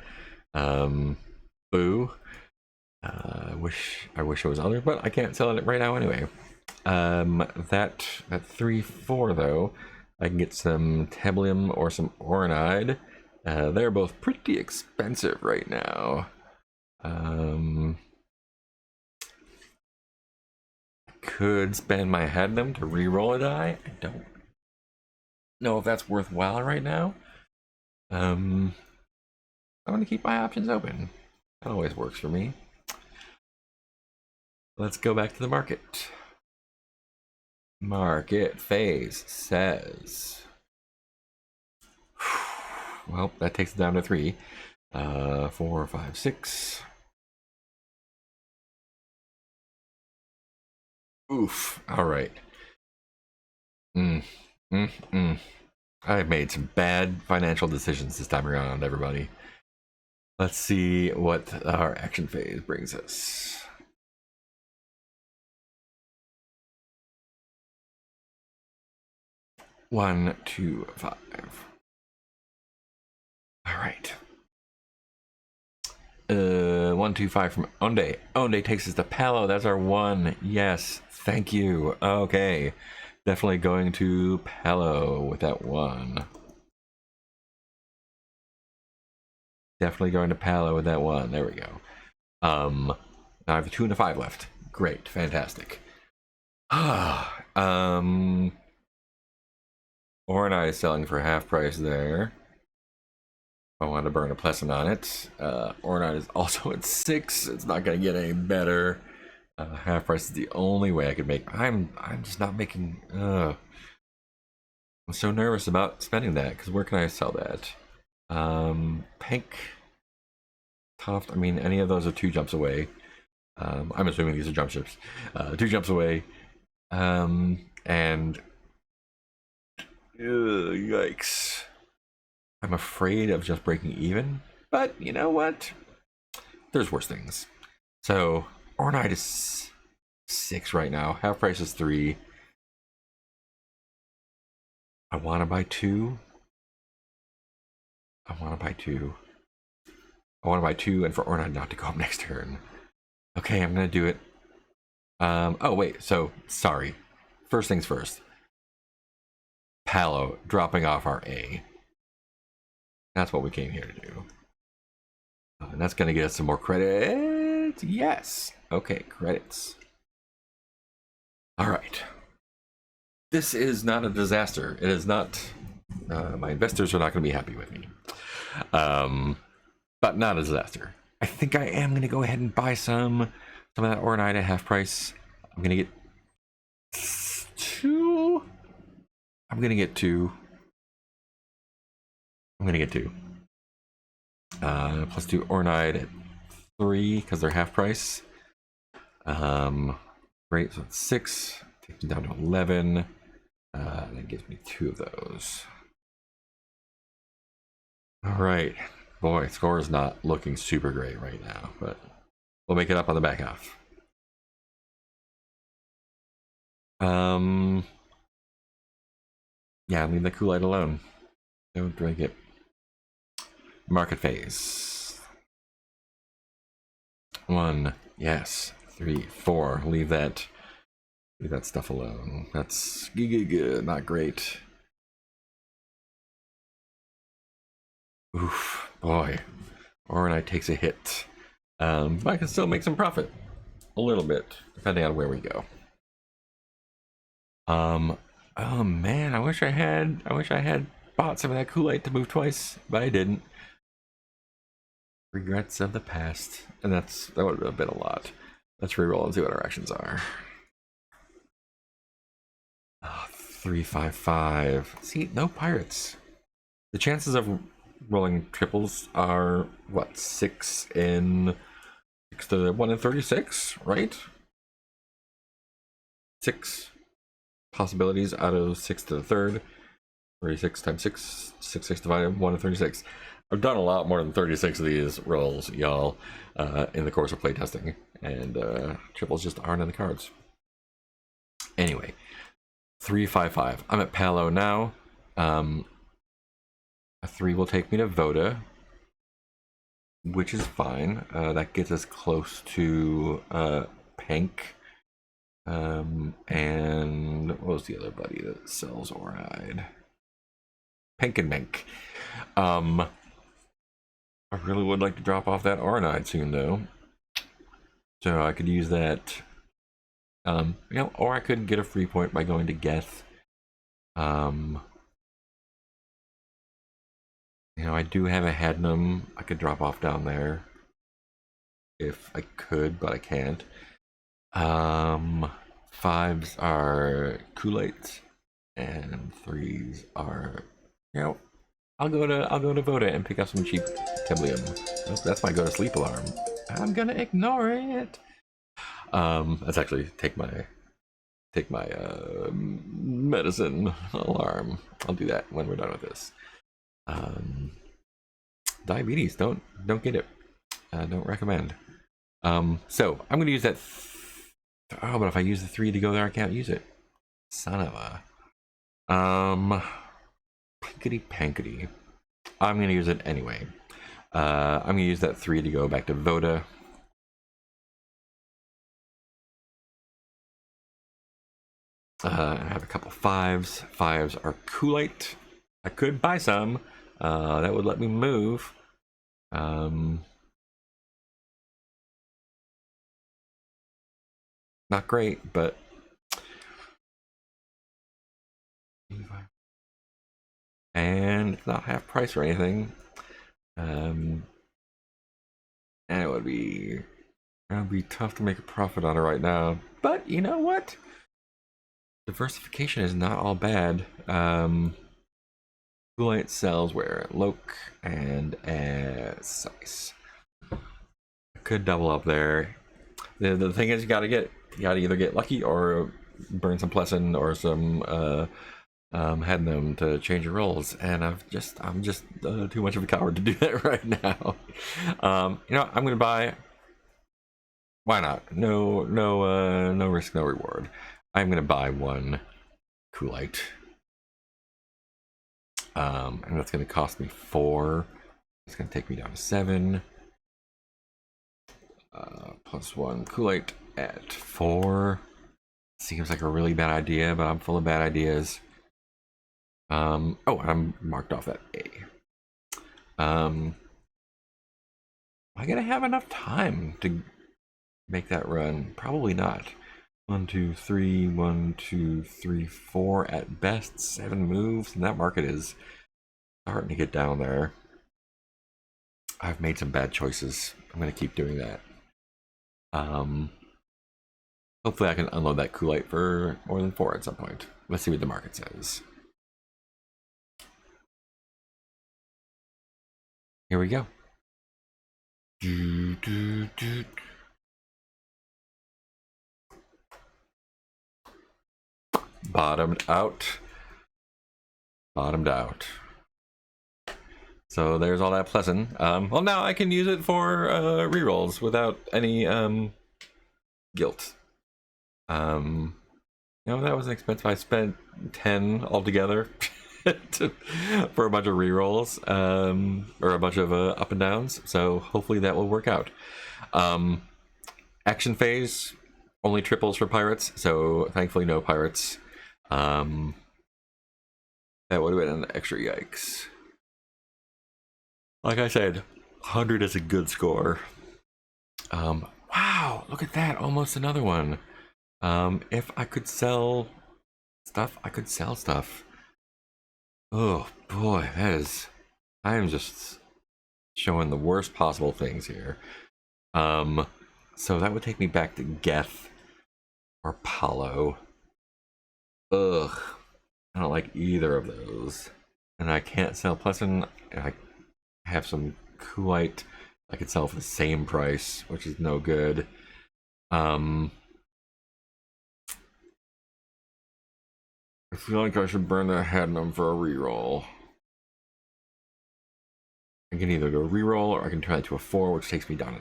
Boo. I wish it was other, but I can't sell it right now anyway. That 3, 4 though, I can get some Teblium or some Oronide. They're both pretty expensive right now. Could spend my Hadnum to re-roll a die. I don't know if that's worthwhile right now. I'm gonna keep my options open. That always works for me. Let's go back to the market. Market phase says, well, that takes it down to 3. 4, 5, 6. Oof. All right. I've made some bad financial decisions this time around, everybody. Let's see what our action phase brings us. 1, 2, 5. All right. 1, 2, 5 from Onde. Onde takes us to Palo. That's our 1. Yes, thank you. Okay, definitely going to Palo with that 1. Definitely going to Palo with that 1. There we go. Now I have a 2 and a 5 left. Great, fantastic. Oranite is selling for half price there. I want to burn a pleasant on it. Oranite is also at 6. It's not going to get any better. Half price is the only way I could make. I'm just not making. I'm so nervous about spending that because where can I sell that? Pink, Tuft. I mean, any of those are 2 jumps away. I'm assuming these are jump ships. 2 jumps away. And yikes. I'm afraid of just breaking even, but you know what? There's worse things. So Ornite is 6 right now. Half price is 3. I want to buy 2. I want to buy 2. I want to buy 2 and for Ornite not to go up next turn. Okay, I'm going to do it. Oh, wait. So, sorry. First things first. Palo dropping off our A. That's what we came here to do. And that's going to get us some more credits. Yes. Okay, credits. All right. This is not a disaster. It is not. My investors are not going to be happy with me. But not a disaster. I think I am going to go ahead and buy some of that Ornite at half price. I'm going to get 2. I'm going to get 2. I'm going to get 2. Plus 2 Ornite at 3 because they're half price. Great, so it's 6. Takes me down to 11. That gives me 2 of those. All right. Boy, score is not looking super great right now, but we'll make it up on the back half. Yeah, leave the Kool-Aid alone. Don't drink it. Market phase. 1, yes. 3, 4. Leave that stuff alone. That's not great. Oof, boy. Ornite takes a hit. But I can still make some profit. A little bit, depending on where we go. Oh man, I wish I had bought some of that Kool-Aid to move twice, but I didn't. Regrets of the past. And that would have been a lot. Let's reroll and see what our actions are. 3, 5, 5. See, no pirates. The chances of rolling triples are what, 6 to 1 in 36, right? 6 possibilities out of 6 to the 3rd. 36 times 6, 6 divided by 1 in 36. I've done a lot more than 36 of these rolls, y'all, in the course of playtesting, and triples just aren't in the cards. Anyway, 3, 5, 5. I'm at Palo now. A 3 will take me to Voda, which is fine. That gets us close to Pink. And what was the other buddy that sells Oride? Pink and Mink. I really would like to drop off that Ornite soon, though. So I could use that. Or I could get a free point by going to Geth. I do have a Hadnam I could drop off down there. If I could, but I can't. 5s are Kool-Aids, and 3s are, I'll go to Voda and pick up some cheap Tiblium. Oh, that's my go to sleep alarm. I'm gonna ignore it. Let's actually take my medicine alarm. I'll do that when we're done with this. Diabetes, don't get it. Don't recommend. So I'm gonna use that. Oh, but if I use the 3 to go there, I can't use it. Son of a. Pinkety pankety. I'm gonna use it anyway. I'm gonna use that 3 to go back to Voda. I have a couple 5s. 5s are Kool-Aid. I could buy some. That would let me move. Not great, but and it's not half price or anything. And it would be tough to make a profit on it right now. But you know what? Diversification is not all bad. Kool-Aid sells where? Loke and Size. I could double up there. The thing is, you gotta either get lucky or burn some Plessin or some had them to change your roles, and I'm just too much of a coward to do that right now. You know, I'm gonna buy. Why not? No risk, no reward. I'm gonna buy one Kool-Aid. And that's gonna cost me 4. It's gonna take me down to 7. Plus 1 Kool-Aid at 4. Seems like a really bad idea, but I'm full of bad ideas. Oh, I'm marked off that A. Am I gonna have enough time to make that run? Probably not. 1, 2, 3, 1, 2, 3, 4 at best, 7 moves, and that market is starting to get down there. I've made some bad choices. I'm gonna keep doing that. Hopefully I can unload that Kool-Aid for more than 4 at some point. Let's see what the market says. Here we go. Bottomed out. So there's all that Plessin. Well, now I can use it for rerolls without any guilt. You know, that was expensive. I spent 10 altogether for a bunch of rerolls, or a bunch of up and downs. So hopefully that will work out. Action phase, only triples for pirates. So thankfully no pirates. That would have been an extra yikes. Like I said, 100 is a good score. Wow, look at that, almost another one. If I could sell stuff, I could sell stuff. Oh boy, I am just showing the worst possible things here. So that would take me back to Geth or Paulo. Ugh, I don't like either of those. And I can't sell Plessin. I have some Kool-Aid I could sell for the same price, which is no good. I feel like I should burn that Hadnam for a reroll. I can either go reroll or I can turn it to a 4, which takes me down a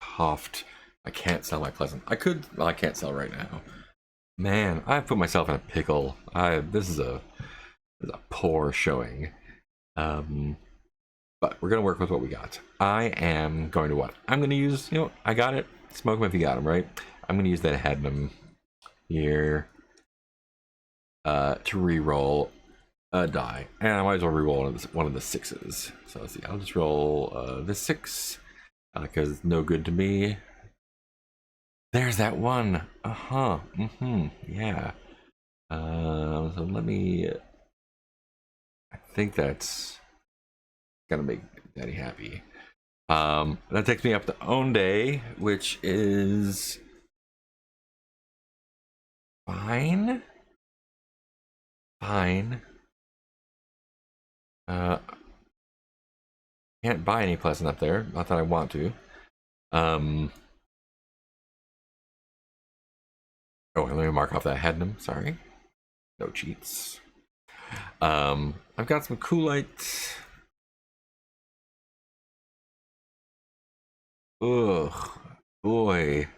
Tuft. I can't sell my Pleasant. I could, well, I can't sell right now. Man, I've put myself in a pickle. This is a poor showing. But we're gonna work with what we got. I am going to what? I'm gonna use, you know, I got it. Smoke him if you got him, right? I'm gonna use that Hadnam here to re-roll a die, and I might as well re-roll one of the 6s. So let's see. I'll just roll this 6 because it's no good to me. There's that one. Yeah. So let me. I think that's gonna make Daddy happy. That takes me up to Own Day, which is fine. Fine. Can't buy any Pleasant up there. Not that I want to. Oh, let me mark off that Hadnam. Sorry. No cheats. I've got some Kool-Aid. Ugh, boy.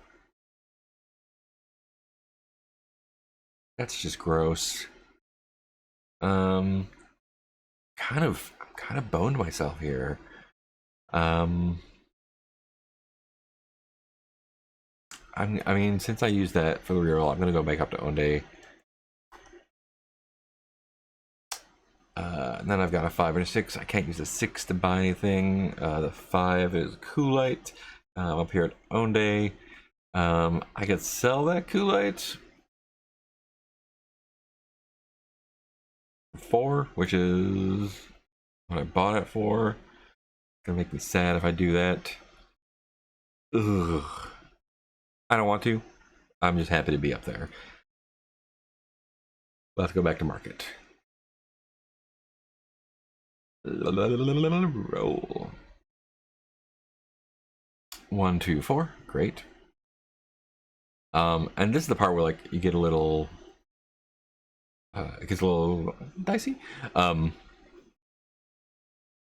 That's just gross. Um, I'm kind of boned myself here. I mean, since I used that for the reroll, I'm gonna go back up to Onde. And then I've got a 5 and a 6. I can't use a 6 to buy anything. The 5 is Koolite. Up here at Onde. I could sell that Koolite. 4, which is what I bought it for. It's gonna make me sad if I do that. Ugh. I don't want to. I'm just happy to be up there. Let's go back to market. Roll. 1, 2, 4. Great. And this is the part where like you get a little it gets a little dicey.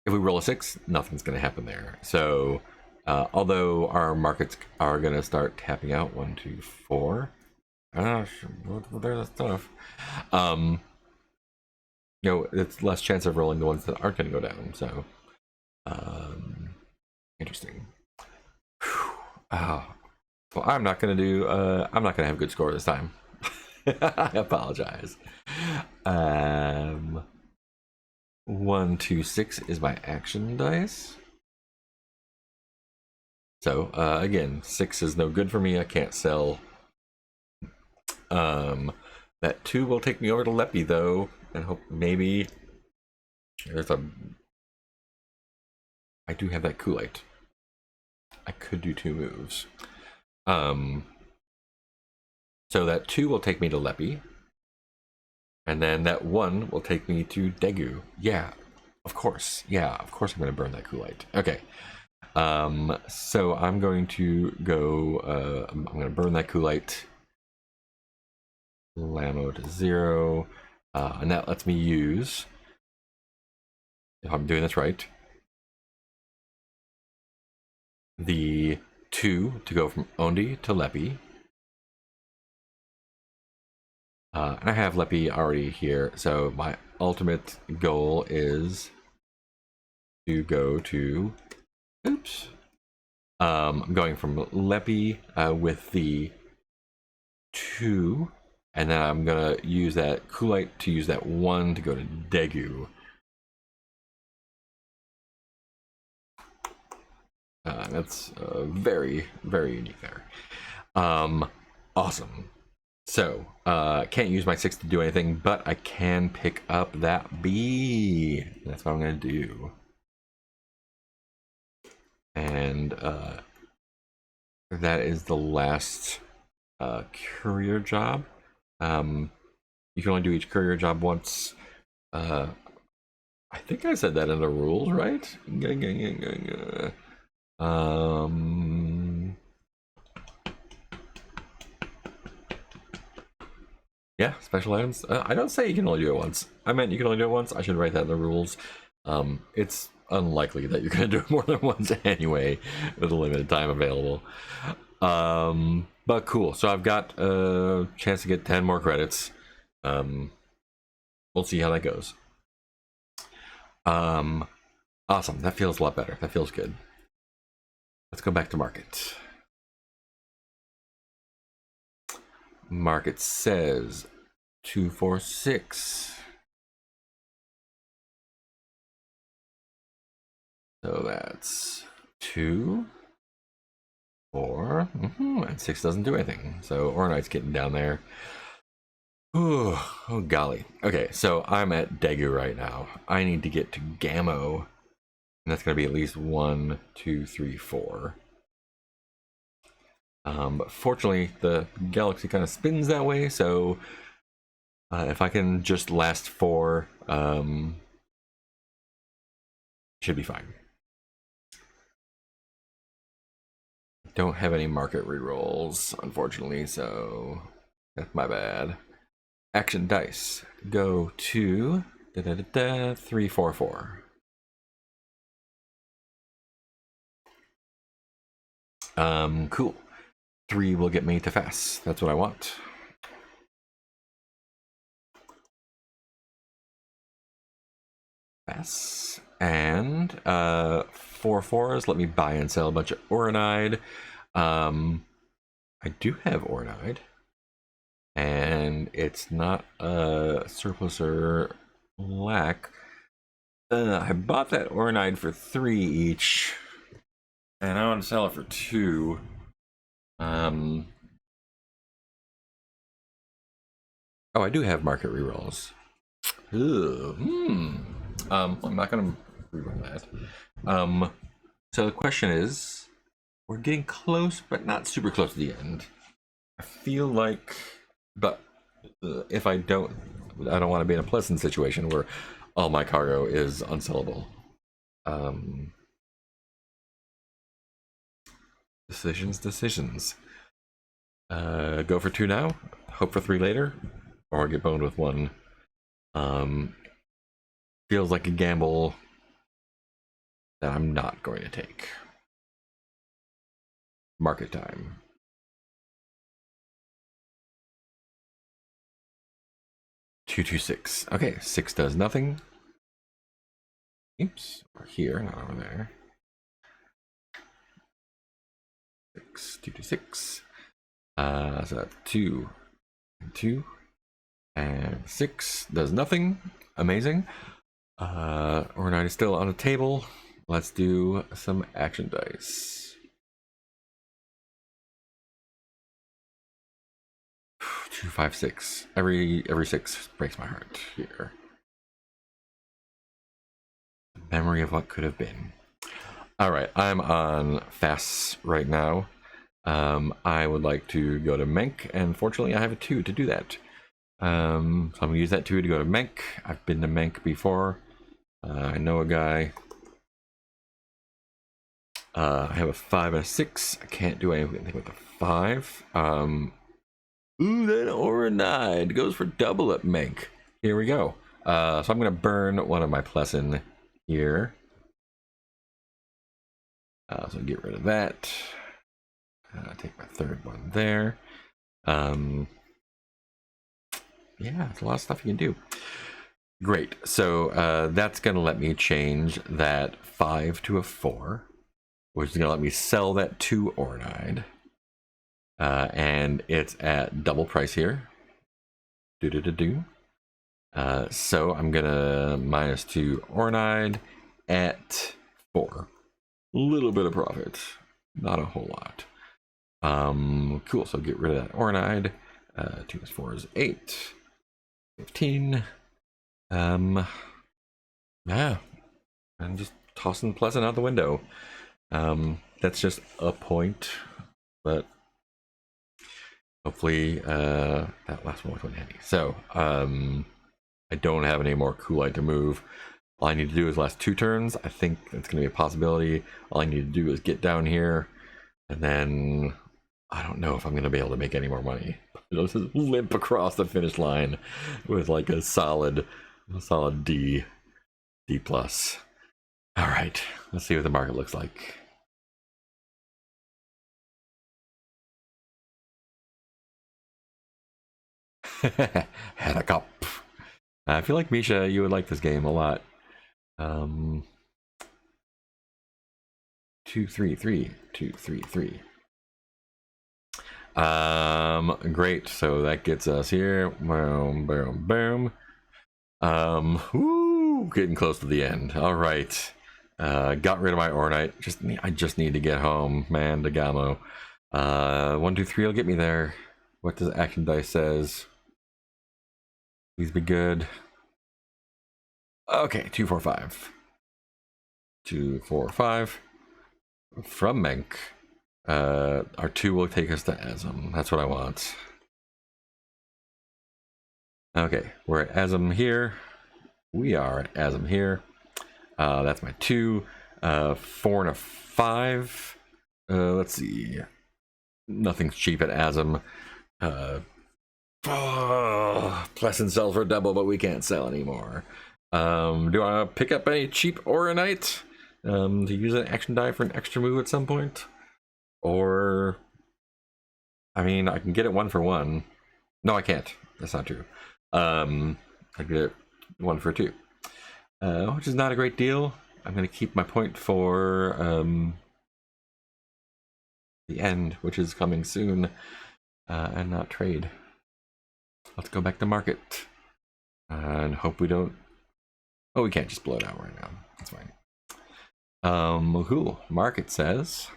If we roll a 6, nothing's gonna happen there. So although our markets are gonna start tapping out 1, 2, 4. There's stuff. You know, it's less chance of rolling the ones that aren't gonna go down. So interesting. Well, I'm not gonna do. I'm not gonna have a good score this time. I apologize. 1, 2, 6 is my action dice. So again, 6 is no good for me. I can't sell. That 2 will take me over to Leppy though, and hope maybe there's a. I do have that Koolite. I could do 2 moves. So that 2 will take me to Leppy. And then that 1 will take me to Daegu. Yeah, of course. Yeah, of course I'm going to burn that Koolite. Okay. So I'm going to go, I'm going to burn that Koolite. Lamo to 0. And that lets me use, if I'm doing this right, the 2 to go from Ondi to Leppy. And I have Leppy already here, so my ultimate goal is to go to, oops, I'm going from Leppy with the 2, and then I'm gonna use that Koolite to use that 1 to go to Daegu. That's very, very unique there. Awesome. So, can't use my 6 to do anything, but I can pick up that B. That's what I'm going to do. And that is the last courier job. You can only do each courier job once. I think I said that in the rules, right? Yeah, special items. I don't say you can only do it once. I meant you can only do it once. I should write that in the rules. It's unlikely that you're going to do it more than once anyway, with a limited time available. But cool. So I've got a chance to get 10 more credits. We'll see how that goes. Awesome. That feels a lot better. That feels good. Let's go back to market. Market says 2, 4, 6. So that's 2, 4, and 6 doesn't do anything. So Ornite's getting down there. Ooh, oh golly. Okay, so I'm at Daegu right now. I need to get to Gamo, and that's gonna be at least 1, 2, 3, 4. But fortunately, the galaxy kind of spins that way, so if I can just last 4, should be fine. Don't have any market rerolls, unfortunately, so that's my bad. Action dice go to 3, 4, 4. Cool. 3 will get me to fast. That's what I want. Yes. And 4/4s let me buy and sell a bunch of Oronide. I do have Oronide, and it's not a surplus or lack. I bought that Oronide for 3 each, and I want to sell it for 2. Oh, I do have market rerolls. I'm not gonna rerun that. So the question is, we're getting close, but not super close to the end. I feel like, but if I don't want to be in a pleasant situation where all my cargo is unsellable. Decisions. Go for 2 now, hope for 3 later, or get boned with 1. Feels like a gamble that I'm not going to take. Market time. Two, 2, 6. Okay, 6 does nothing. Oops, we're here, not over there. 6, 2, 2, 6. So that's 2 and 2 and 6 does nothing. Amazing. Oronide is still on the table. Let's do some action dice. 2, 5, 6. Every 6 breaks my heart here. Memory of what could have been. All right, I'm on fasts right now. I would like to go to Menk, and fortunately I have a 2 to do that. So I'm gonna use that 2 to go to Menk. I've been to Menk before. I know a guy. I have a 5 and a 6. I can't do anything with the 5. Ooh, that Oronide goes for double at Menk. Here we go. So I'm gonna burn one of my Plessin here. So get rid of that. Take my 3rd one there. Yeah, it's a lot of stuff you can do. Great. So that's going to let me change that 5 to a 4, which is going to let me sell that 2 Oronide. And it's at double price here. So I'm going to -2 Oronide at 4. A little bit of profit, not a whole lot. Cool. So get rid of that Oronide. 2 plus 4 is 8. 15. Yeah. I'm just tossing Pleasant out the window. That's just a point, but hopefully that last one went handy. So I don't have any more Kool-Aid to move. All I need to do is last 2 turns. I think that's going to be a possibility. All I need to do is get down here, and then I don't know if I'm going to be able to make any more money. I'll just limp across the finish line with like a solid D plus. All right, let's see what the market looks like. Had a cup. I feel like Misha, you would like this game a lot. 2, 3, 3, 2, 3, 3. Great. So that gets us here. Boom, boom, boom. Woo, getting close to the end. All right. Got rid of my Oronite. I just need to get home, man. Dagamo. 1, 2, 3 will get me there. What does action dice says? Please be good. Okay, 2, 4, 5. 2, 4, 5. From Menk. Our 2 will take us to Asm. That's what I want. Okay, we're at Asm here. We are at Asm here. That's my 2. 4 and a 5. Let's see. Nothing's cheap at Asm. Pleasant sells for double, but we can't sell anymore. Do I want to pick up any cheap Oronite to use an action die for an extra move at some point? Or, I mean, I can get it 1 for 1. No, I can't. That's not true. I get it 1 for 2. which is not a great deal. I'm going to keep my point for the end, which is coming soon, and not trade. Let's go back to market and hope we don't. Oh, we can't just blow it out right now. That's fine. Cool. Market says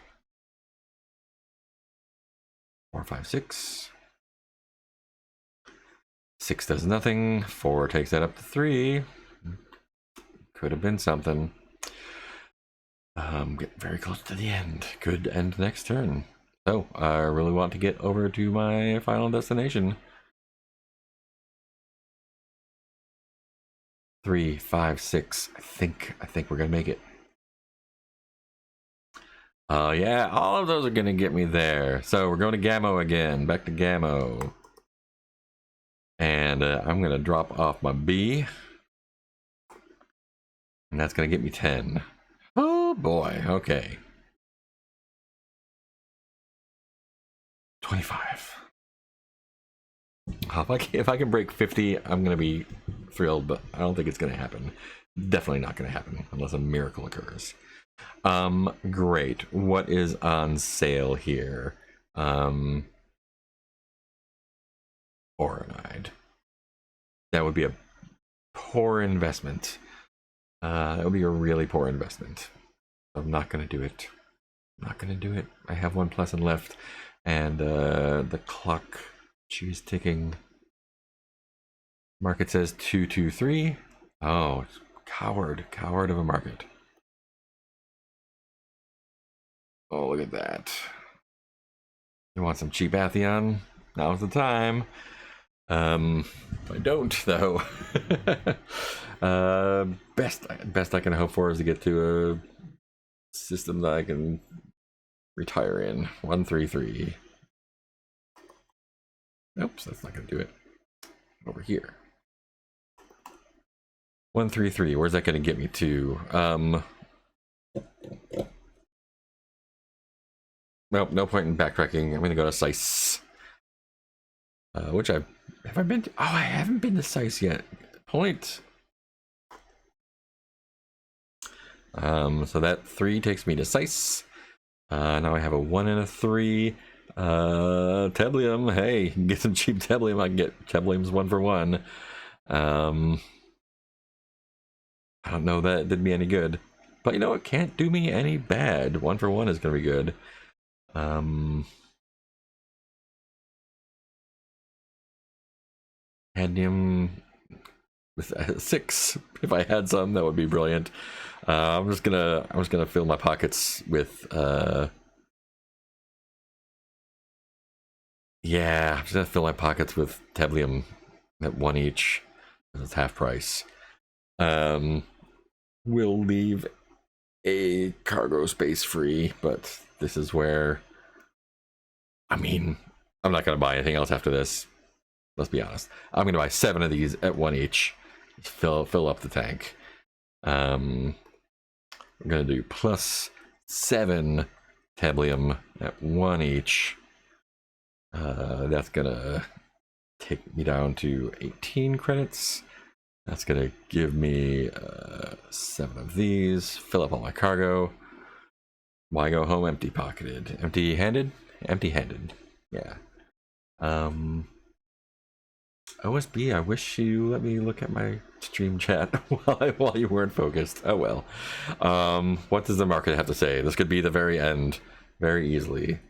4, 5, 6. 6 does nothing. 4 takes that up to 3. Could have been something. Getting very close to the end. Could end next turn. So I really want to get over to my final destination. 3, 5, 6. I think we're gonna make it. Yeah, all of those are gonna get me there. So we're going to Gammo again. Back to Gammo. And I'm gonna drop off my B. And that's gonna get me 10. Oh boy, okay. 25. If I can break 50, I'm gonna be thrilled, but I don't think it's gonna happen. Definitely not gonna happen unless a miracle occurs. Great. What is on sale here? Oronide. That would be a poor investment. That would be a really poor investment. I'm not gonna do it. I'm not gonna do it. I have 1 lesson left, and the clock, she's ticking. Market says 2, 2, 3. Oh, coward of a market. Oh, look at that. You want some cheap Atheon? Now's the time. I don't though. Best I can hope for is to get to a system that I can retire in. 1, 3, 3. Oops, that's not gonna do it. Over here. 1, 3, 3. Where's that gonna get me to? Nope, no point in backtracking. I'm gonna go to Sice. Which have I been to? Oh, I haven't been to Sice yet. Point. So that 3 takes me to Sice. Now I have a 1 and a 3. Teblium, hey, get some cheap Teblium. I can get Teblium's 1 for 1. I don't know that it did me any good, but you know, it can't do me any bad. 1 for 1 is gonna be good. Cadmium with 6. If I had some, that would be brilliant. I'm just gonna fill my pockets with yeah, I'm just gonna fill my pockets with Teblium at 1 each. It's half price. We'll leave a cargo space free, but this is where, I mean, I'm not gonna buy anything else after this. Let's be honest. I'm gonna buy 7 of these at 1 each. Fill up the tank. I'm gonna do +7 Teblium at 1 each. That's gonna take me down to 18 credits. That's gonna give me 7 of these. Fill up all my cargo. Why go home empty pocketed? Empty handed? Empty handed. Yeah. OSB, I wish you let me look at my stream chat while you weren't focused. Oh well. What does the market have to say? This could be the very end, very easily.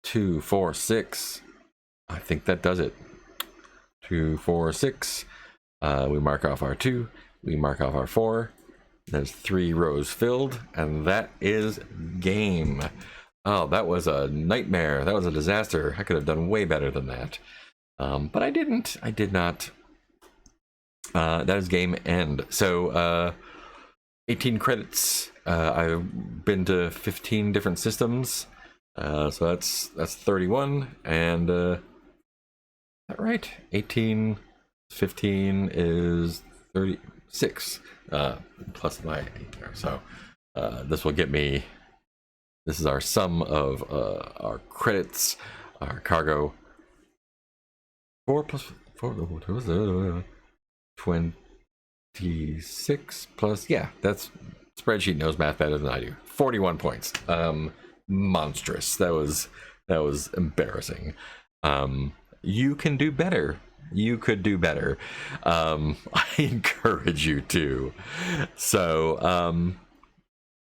2, 4, 6. I think that does it. 2, 4, 6. We mark off our 2. We mark off our 4. There's 3 rows filled, and that is game. Oh, that was a nightmare. That was a disaster. I could have done way better than that. But I didn't. I did not. That is game end. So 18 credits. I've been to 15 different systems. So that's 31. And is that right? 18, 15 is 36. Plus my 8 there. So this will get me. This is our sum of our credits, our cargo. 4 plus 4. 26 plus, yeah, that's, spreadsheet knows math better than I do. 41 points. Monstrous. That was embarrassing. You can do better. You could do better. I encourage you to. So,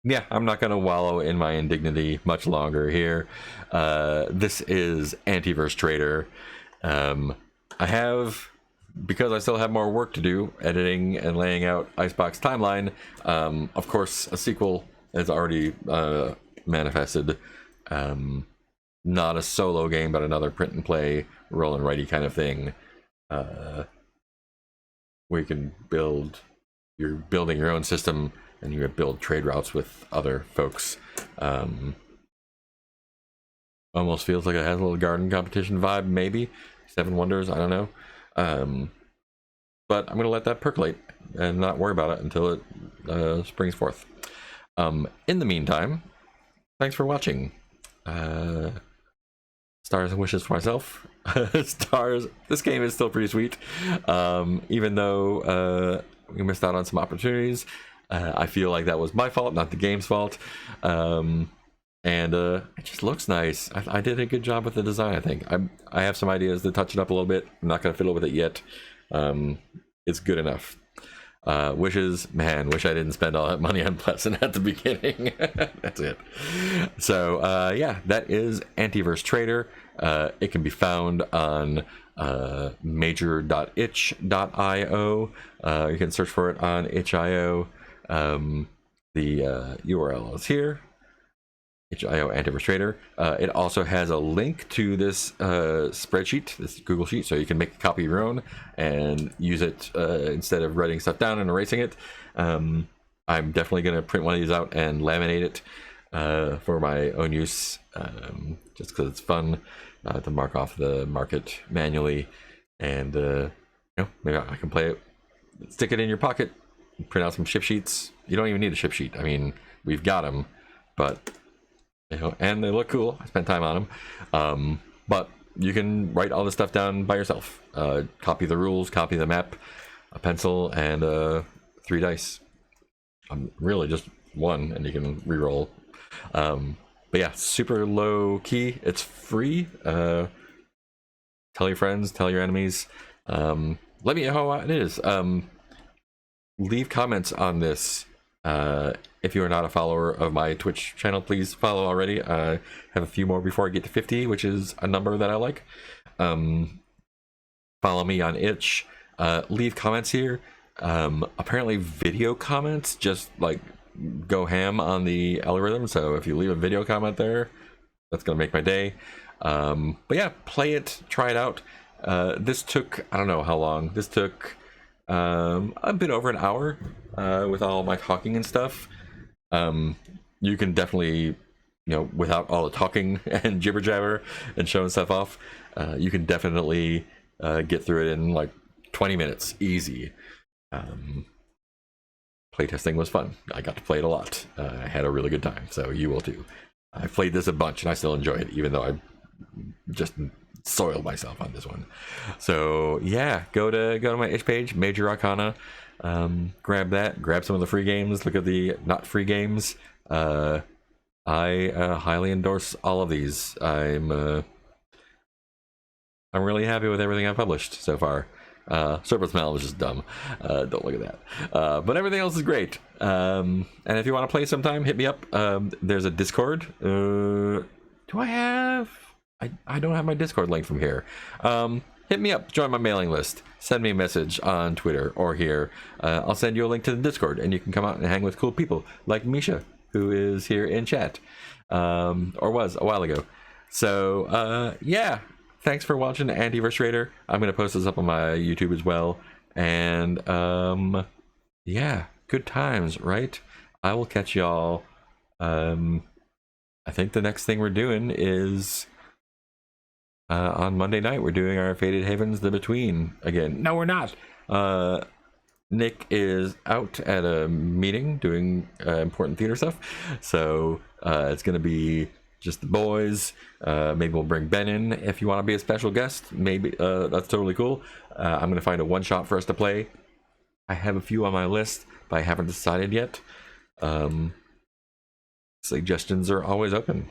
yeah, I'm not going to wallow in my indignity much longer here. This is Antiverse Trader. Because I still have more work to do, editing and laying out Icebox Timeline, of course, a sequel is already manifested. Not a solo game, but another print and play, roll and writey kind of thing. Where you can you're building your own system, and you build trade routes with other folks. Almost feels like it has a little garden competition vibe, maybe. Seven Wonders, I don't know. But I'm going to let that percolate and not worry about it until it springs forth. In the meantime, thanks for watching. Stars and wishes for myself. Stars, this game is still pretty sweet. Even though we missed out on some opportunities, I feel like that was my fault, not the game's fault. And it just looks nice. I did a good job with the design, I think. I have some ideas to touch it up a little bit. I'm not going to fiddle with it yet. It's good enough. Wishes, man, wish I didn't spend all that money on Pleasant at the beginning. That's it. So, yeah, that is Antiverse Trader. It can be found on major.itch.io. You can search for it on itch.io. The URL is here. itch.io Antiverse Trader. It also has a link to this spreadsheet, this Google Sheet, so you can make a copy of your own and use it instead of writing stuff down and erasing it. I'm definitely going to print one of these out and laminate it for my own use, just because it's fun to mark off the market manually, and maybe I can play it, stick it in your pocket, print out some ship sheets. You don't even need a ship sheet. I mean, we've got them, but and they look cool. I spent time on them, but you can write all this stuff down by yourself. Copy the rules, copy the map, a pencil, and 3 dice. Really just one, and you can re-roll. But yeah, super low key. It's free. Tell your friends, tell your enemies. Let me know how it is. Leave comments on this. If you are not a follower of my Twitch channel, please follow already. I have a few more before I get to 50, which is a number that I like. Follow me on Itch. Leave comments here. Apparently video comments just like go ham on the algorithm, so if you leave a video comment there, that's gonna make my day. But yeah, play it, try it out. This took, I don't know how long. This took a bit over an hour with all my talking and stuff. You can definitely, without all the talking and jibber jabber and showing stuff off, you can definitely get through it in like 20 minutes, easy. Playtesting was fun. I got to play it a lot. I had a really good time, so you will too. I played this a bunch and I still enjoy it, even though I just soiled myself on this one. So yeah, go to my itch page, Major Arcana. Grab that, grab some of the free games, look at the not free games. I highly endorse all of these. I'm really happy with everything I've published so far. Serpent Smell was just dumb. Don't look at that. But everything else is great. And if you want to play sometime, hit me up. There's a Discord. Do I have? I don't have my Discord link from here. Hit me up, join my mailing list, send me a message on Twitter or here. I'll send you a link to the Discord, and you can come out and hang with cool people like Misha, who is here in chat, or was a while ago. So yeah, thanks for watching Antiverse Trader. I'm gonna post this up on my YouTube as well, and yeah, good times, right? I will catch y'all. I think the next thing we're doing is on Monday night. We're doing our Faded Havens The Between again. No, we're not. Nick is out at a meeting doing important theater stuff, so it's gonna be just the boys. Maybe we'll bring Ben in if you want to be a special guest. Maybe that's totally cool. I'm gonna find a one shot for us to play. I have a few on my list, but I haven't decided yet. Suggestions are always open.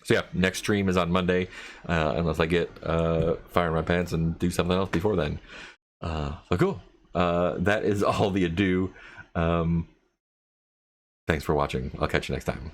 So yeah, next stream is on Monday, unless I get fire in my pants and do something else before then. So cool. That is all the ado. Thanks for watching. I'll catch you next time.